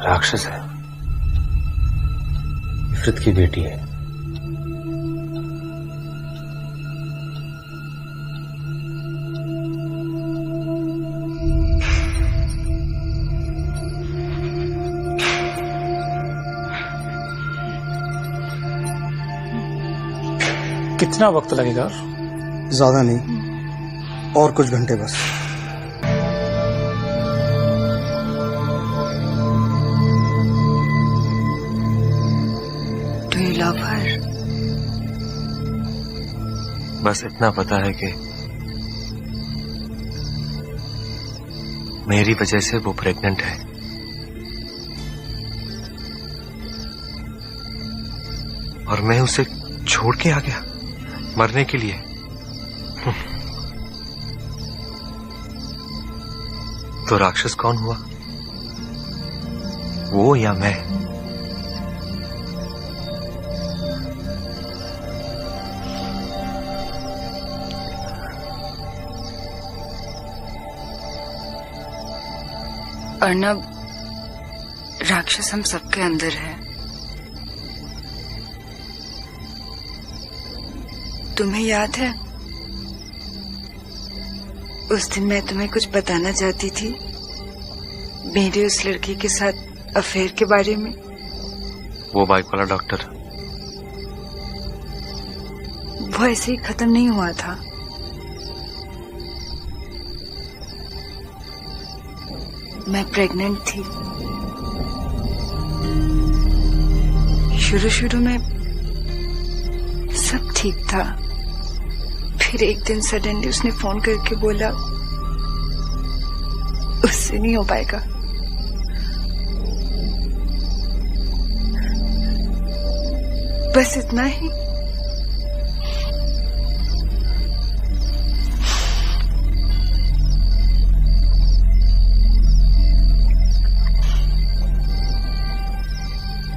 राक्षस है, इफरित की बेटी है। कितना वक्त लगेगा? ज्यादा नहीं, और कुछ घंटे बस। Do you love her? बस इतना पता है कि मेरी वजह से वो प्रेग्नेंट है। और मैं उसे छोड़ के आ गया मरने के लिए। तो राक्षस कौन हुआ, वो या मैं? अर्नब, राक्षस हम सबके अंदर है। तुम्हें याद है उस दिन मैं तुम्हें कुछ बताना चाहती थी, मेरे उस लड़की के साथ अफेयर के बारे में? वो बाइक वाला डॉक्टर? वो ऐसे ही खत्म नहीं हुआ था। मैं प्रेग्नेंट थी। शुरू शुरू में सब ठीक था, फिर एक दिन सडनली उसने फोन करके बोला उससे नहीं हो पाएगा। बस इतना ही।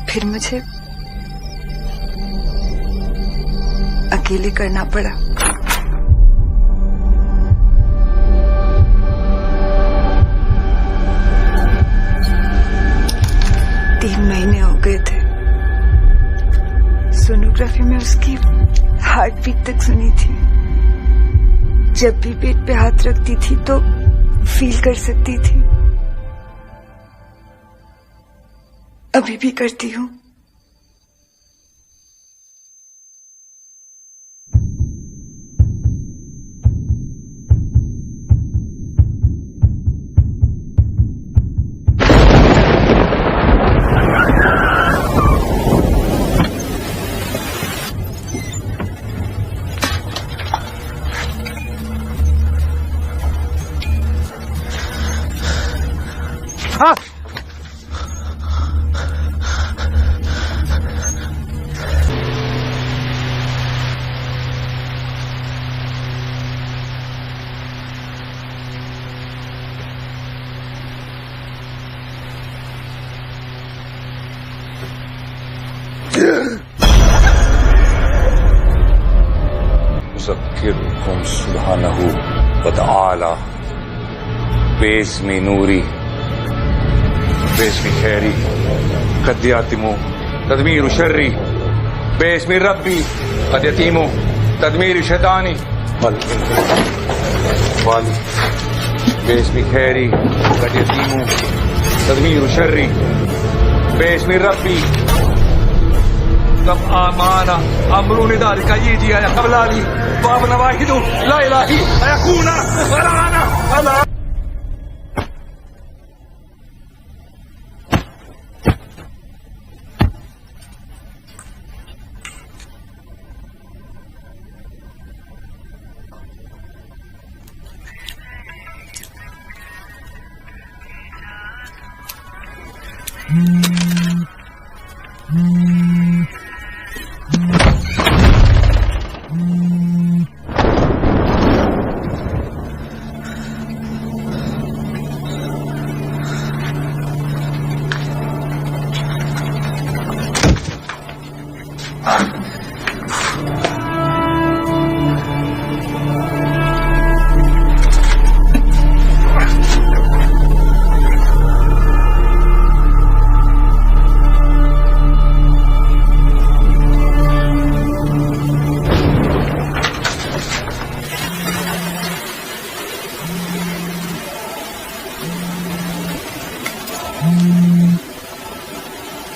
फिर मुझे अकेले करना पड़ा। तीन महीने हो गए थे। सोनोग्राफी में उसकी हार्ट बीट तक सुनी थी। जब भी पेट पे हाथ रखती थी तो फील कर सकती थी। अभी भी करती हूँ। हाँ। मुज़क्किरुकुम सुब्हानहु व तआला बेस्मी नूरी बेस्मी खैरी कद यातिमु तदमीर शर्री बेस्मी रब्बी कद यतीमु तदमीर शैतानी वाली बेस्मी खैरी कद यतीमु तदमीर शर्री बेस्मी रब्बी कब आमाना अमरू निदार का ये जी आया कबलाली बाब नवाहिदु ला इलाही अयकूना वराना अला।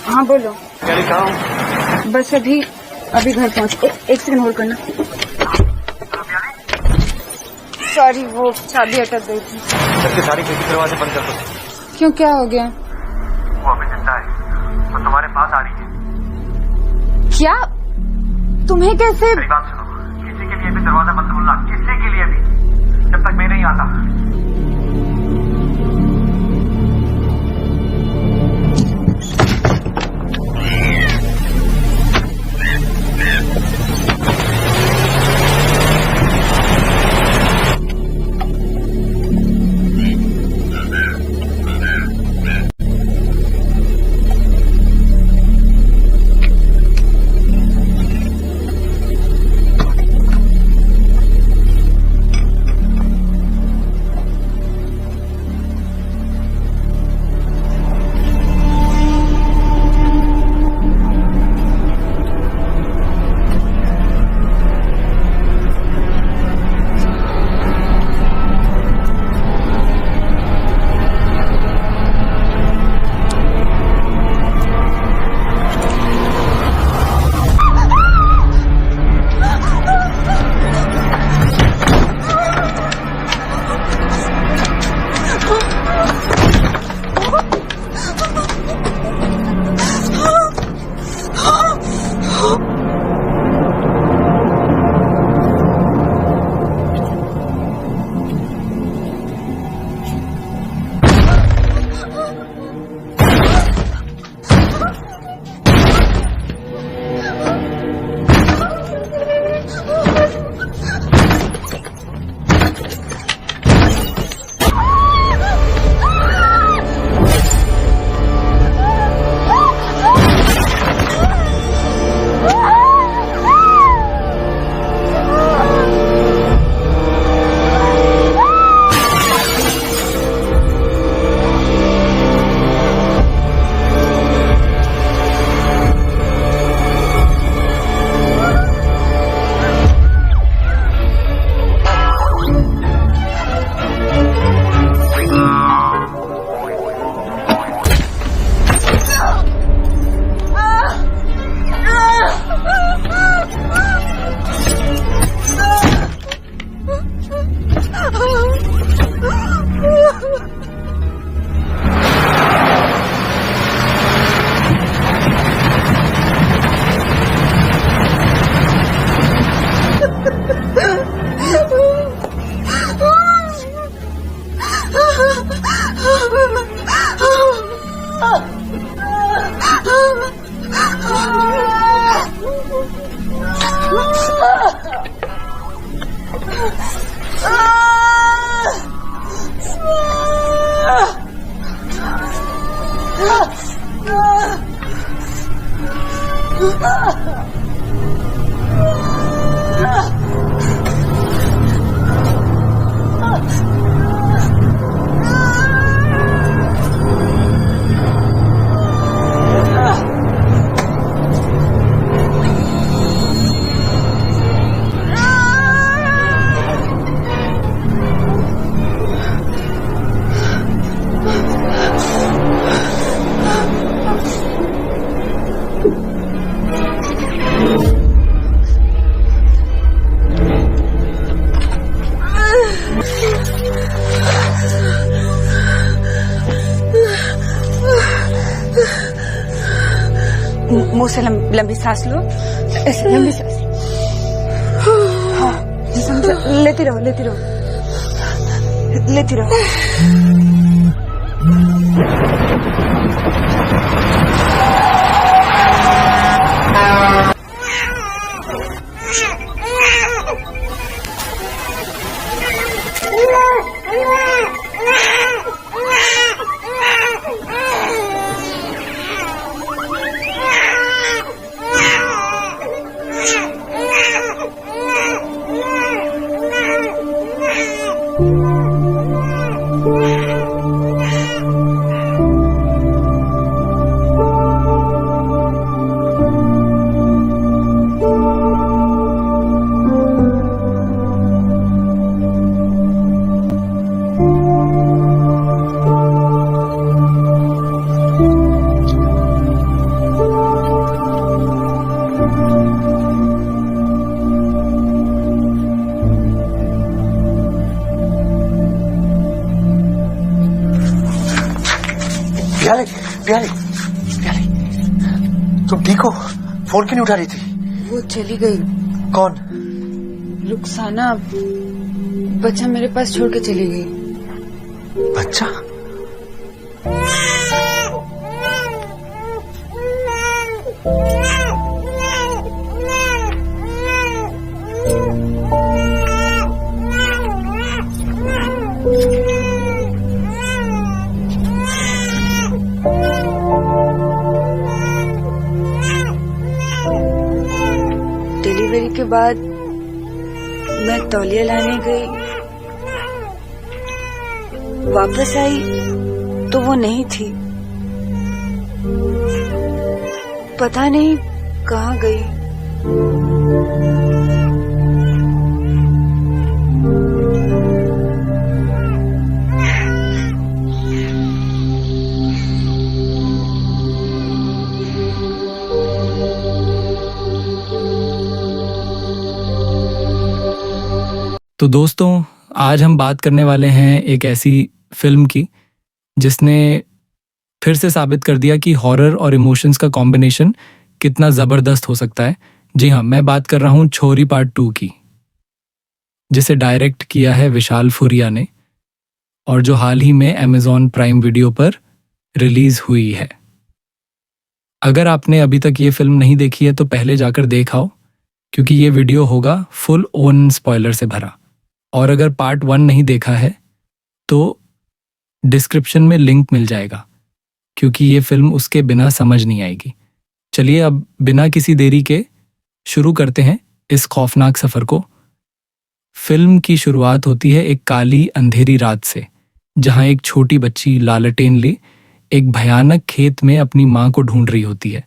हाँ बोलो। क्या लिखा हूँ? बस अभी घर पहुँच। एक सेकंड होल्ड करना। सॉरी, वो चाबी अटक गई थी। सबके सारी खिड़की दरवाजे बंद कर दो। क्यों, क्या हो गया? वो अभी जिंदा है, वो तुम्हारे पास आ रही है। क्या? तुम्हें कैसे? मेरी बात सुनो, किसी के लिए भी दरवाजा मत खोलना, किसी के लिए भी, जब तक मैं नहीं आता। मुंह से लंबी सांस लो, ऐसे लंबी सांस लो। हाँ, समझो, लेती रहो, लेती रहो, लेती रहो। प्याले, प्याले, प्याले, तुम ठीक हो? फोन क्यों नहीं उठा रही थी? वो चली गई। कौन? रुखसाना, बच्चा मेरे पास छोड़ के चली गई। बच्चा? डिलीवरी के बाद मैं तौलिया लाने गई, वापस आई तो वो नहीं थी। पता नहीं कहाँ गई। तो दोस्तों, आज हम बात करने वाले हैं एक ऐसी फिल्म की जिसने फिर से साबित कर दिया कि हॉरर और इमोशंस का कॉम्बिनेशन कितना ज़बरदस्त हो सकता है। जी हाँ, मैं बात कर रहा हूँ छोरी पार्ट 2 की, जिसे डायरेक्ट किया है विशाल फुरिया ने और जो हाल ही में अमेज़ॉन प्राइम वीडियो पर रिलीज़ हुई है। अगर आपने अभी तक ये फिल्म नहीं देखी है तो पहले जाकर देख आओ, क्योंकि ये वीडियो होगा फुल ऑन स्पॉइलर से भरा। और अगर पार्ट 1 नहीं देखा है तो डिस्क्रिप्शन में लिंक मिल जाएगा, क्योंकि ये फिल्म उसके बिना समझ नहीं आएगी। चलिए अब बिना किसी देरी के शुरू करते हैं इस खौफनाक सफ़र को। फिल्म की शुरुआत होती है एक काली अंधेरी रात से, जहां एक छोटी बच्ची लालटेन ले एक भयानक खेत में अपनी मां को ढूंढ रही होती है।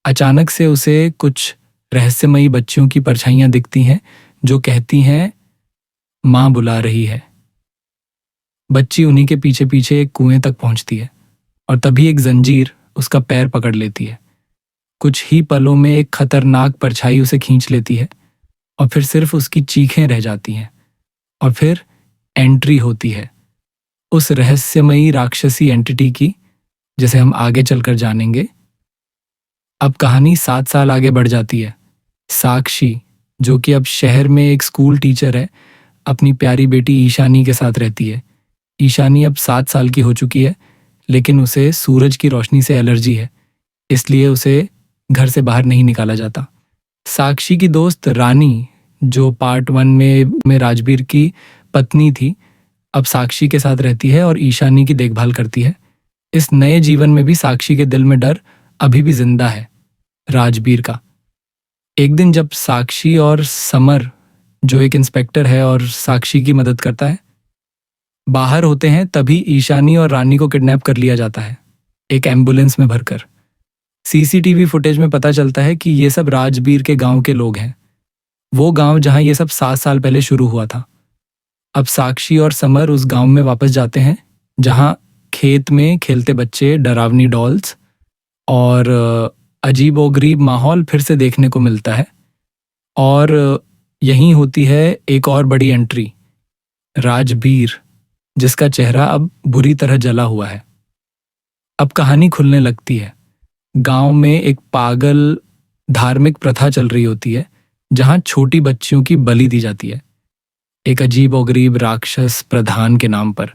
अचानक से उसे कुछ रहस्यमयी बच्चियों की परछाइयां दिखती हैं जो कहती हैं मां बुला रही है। बच्ची उन्हीं के पीछे पीछे एक कुएं तक पहुंचती है और तभी एक जंजीर उसका पैर पकड़ लेती है। कुछ ही पलों में एक खतरनाक परछाई उसे खींच लेती है और फिर सिर्फ उसकी चीखें रह जाती हैं। और फिर एंट्री होती है उस रहस्यमयी राक्षसी एंटिटी की, जिसे हम आगे चलकर जानेंगे। अब कहानी 7 साल आगे बढ़ जाती है। साक्षी, जो कि अब शहर में एक स्कूल टीचर है, अपनी प्यारी बेटी ईशानी के साथ रहती है। ईशानी अब 7 साल की हो चुकी है, लेकिन उसे सूरज की रोशनी से एलर्जी है, इसलिए उसे घर से बाहर नहीं निकाला जाता। साक्षी की दोस्त रानी, जो पार्ट 1 में राजबीर की पत्नी थी, अब साक्षी के साथ रहती है और ईशानी की देखभाल करती है। इस नए जीवन में भी साक्षी के दिल में डर अभी भी जिंदा है, राजबीर का। एक दिन जब साक्षी और समर, जो एक इंस्पेक्टर है और साक्षी की मदद करता है, बाहर होते हैं, तभी ईशानी और रानी को किडनैप कर लिया जाता है एक एम्बुलेंस में भरकर। सीसीटीवी फुटेज में पता चलता है कि ये सब राजबीर के गांव के लोग हैं, वो गांव जहां ये सब 7 साल पहले शुरू हुआ था। अब साक्षी और समर उस गांव में वापस जाते हैं जहां खेत में खेलते बच्चे, डरावनी डॉल्स और अजीबोगरीब माहौल फिर से देखने को मिलता है। और यहीं होती है एक और बड़ी एंट्री, राजबीर, जिसका चेहरा अब बुरी तरह जला हुआ है। अब कहानी खुलने लगती है। गांव में एक पागल धार्मिक प्रथा चल रही होती है जहां छोटी बच्चियों की बलि दी जाती है एक अजीबोगरीब राक्षस प्रधान के नाम पर,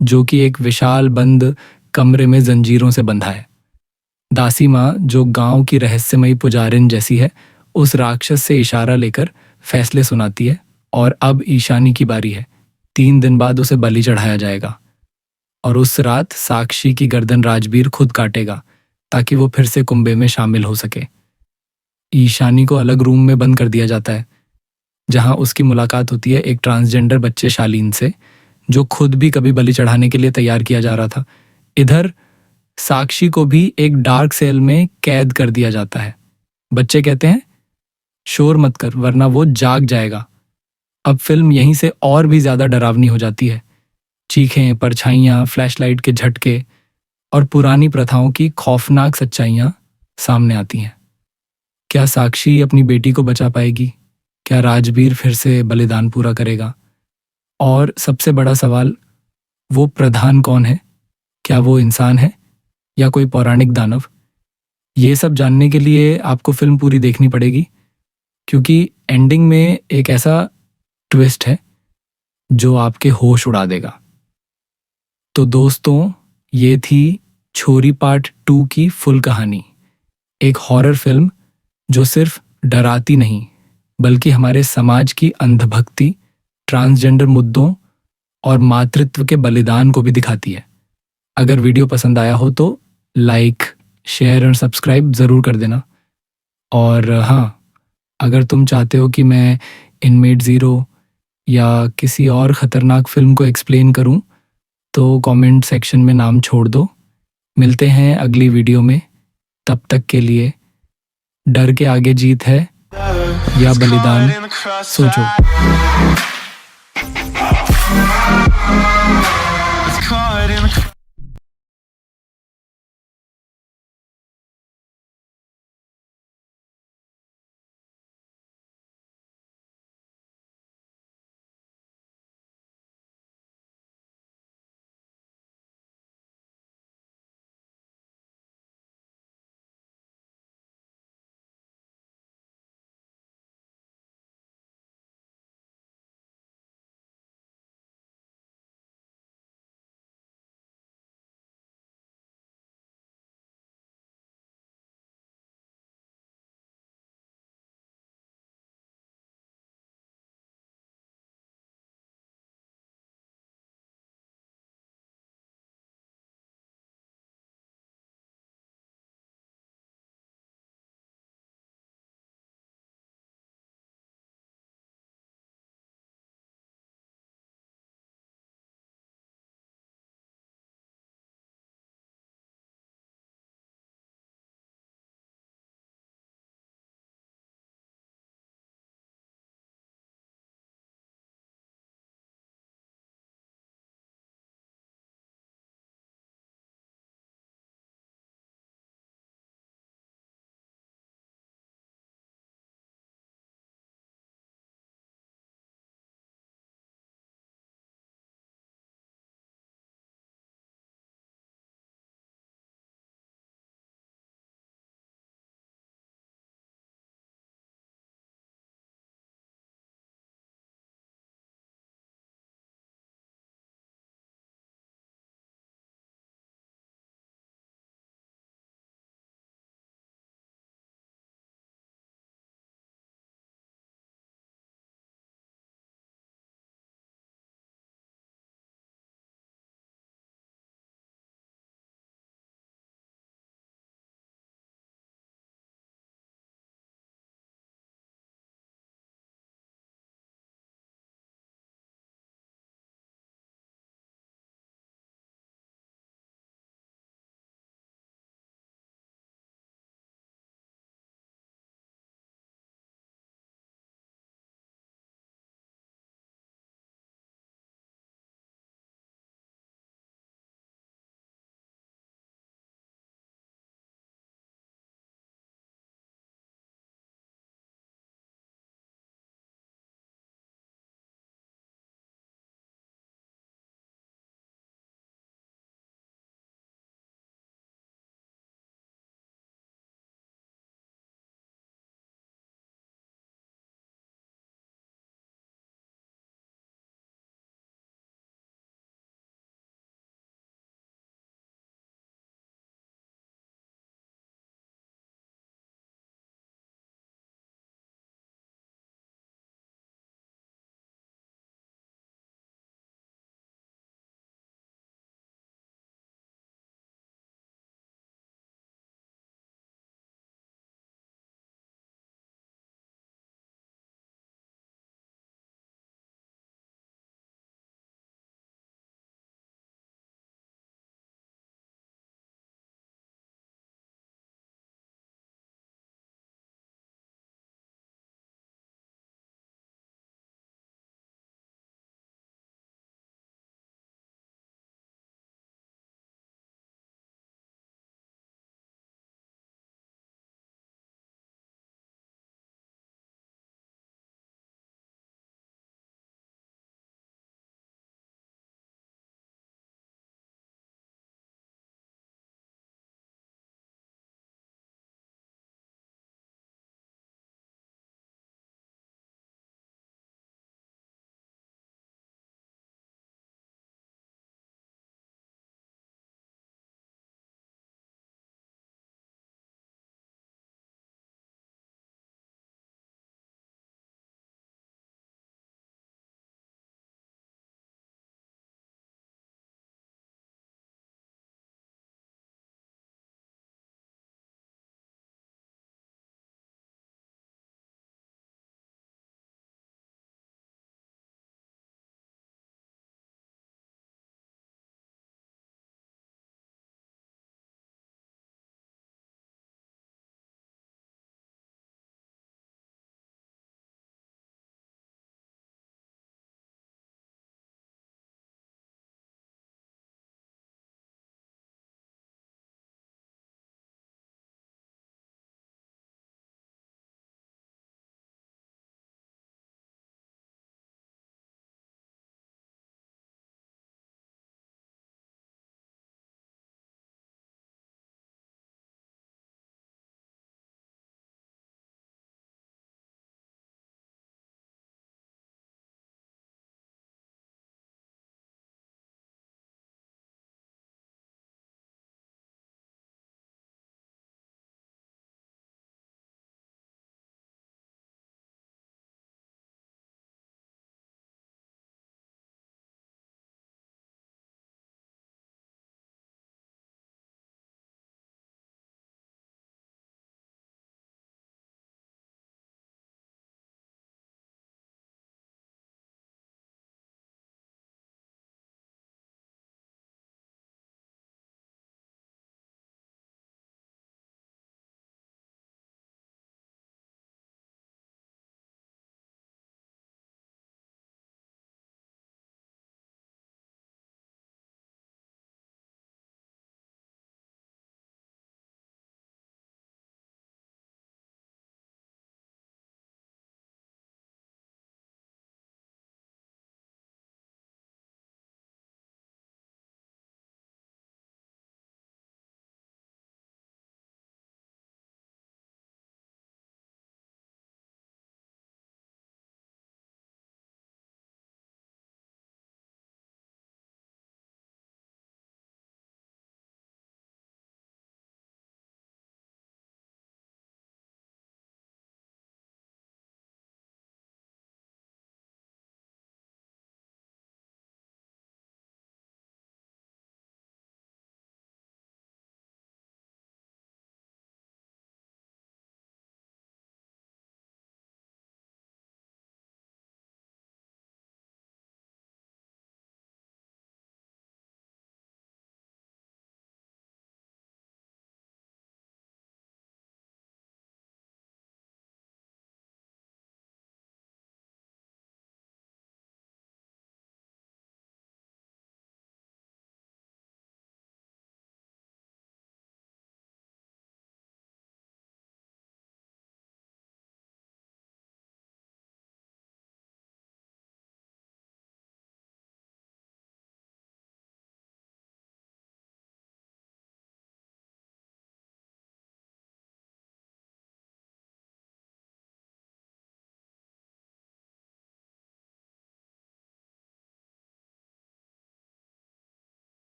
जो कि एक विशाल बंद कमरे में जंजीरों से बंधा है। दासी माँ, जो गांव की रहस्यमयी पुजारिन जैसी है, उस राक्षस से इशारा लेकर फैसले सुनाती है और अब ईशानी की बारी है। 3 दिन बाद उसे बलि चढ़ाया जाएगा और उस रात साक्षी की गर्दन राजबीर खुद काटेगा ताकि वो फिर से कुंभे में शामिल हो सके। ईशानी को अलग रूम में बंद कर दिया जाता है जहां उसकी मुलाकात होती है एक ट्रांसजेंडर बच्चे शालीन से, जो खुद भी कभी बलि चढ़ाने के लिए तैयार किया जा रहा था। इधर साक्षी को भी एक डार्क सेल में कैद कर दिया जाता है। बच्चे कहते हैं शोर मत कर वरना वो जाग जाएगा। अब फिल्म यहीं से और भी ज्यादा डरावनी हो जाती है। चीखें, परछाइयां, फ्लैशलाइट के झटके और पुरानी प्रथाओं की खौफनाक सच्चाइयां सामने आती हैं। क्या साक्षी अपनी बेटी को बचा पाएगी? क्या राजबीर फिर से बलिदान पूरा करेगा? और सबसे बड़ा सवाल, वो प्रधान कौन है? क्या वो इंसान है या कोई पौराणिक दानव? ये सब जानने के लिए आपको फिल्म पूरी देखनी पड़ेगी, क्योंकि एंडिंग में एक ऐसा ट्विस्ट है जो आपके होश उड़ा देगा। तो दोस्तों, ये थी छोरी पार्ट 2 की फुल कहानी। एक हॉरर फिल्म जो सिर्फ डराती नहीं बल्कि हमारे समाज की अंधभक्ति, ट्रांसजेंडर मुद्दों और मातृत्व के बलिदान को भी दिखाती है। अगर वीडियो पसंद आया हो तो लाइक, शेयर और सब्सक्राइब ज़रूर कर देना। और हाँ, अगर तुम चाहते हो कि मैं इनमेट ज़ीरो या किसी और ख़तरनाक फिल्म को एक्सप्लेन करूं तो कमेंट सेक्शन में नाम छोड़ दो। मिलते हैं अगली वीडियो में। तब तक के लिए डर के आगे जीत है या बलिदान, सोचो।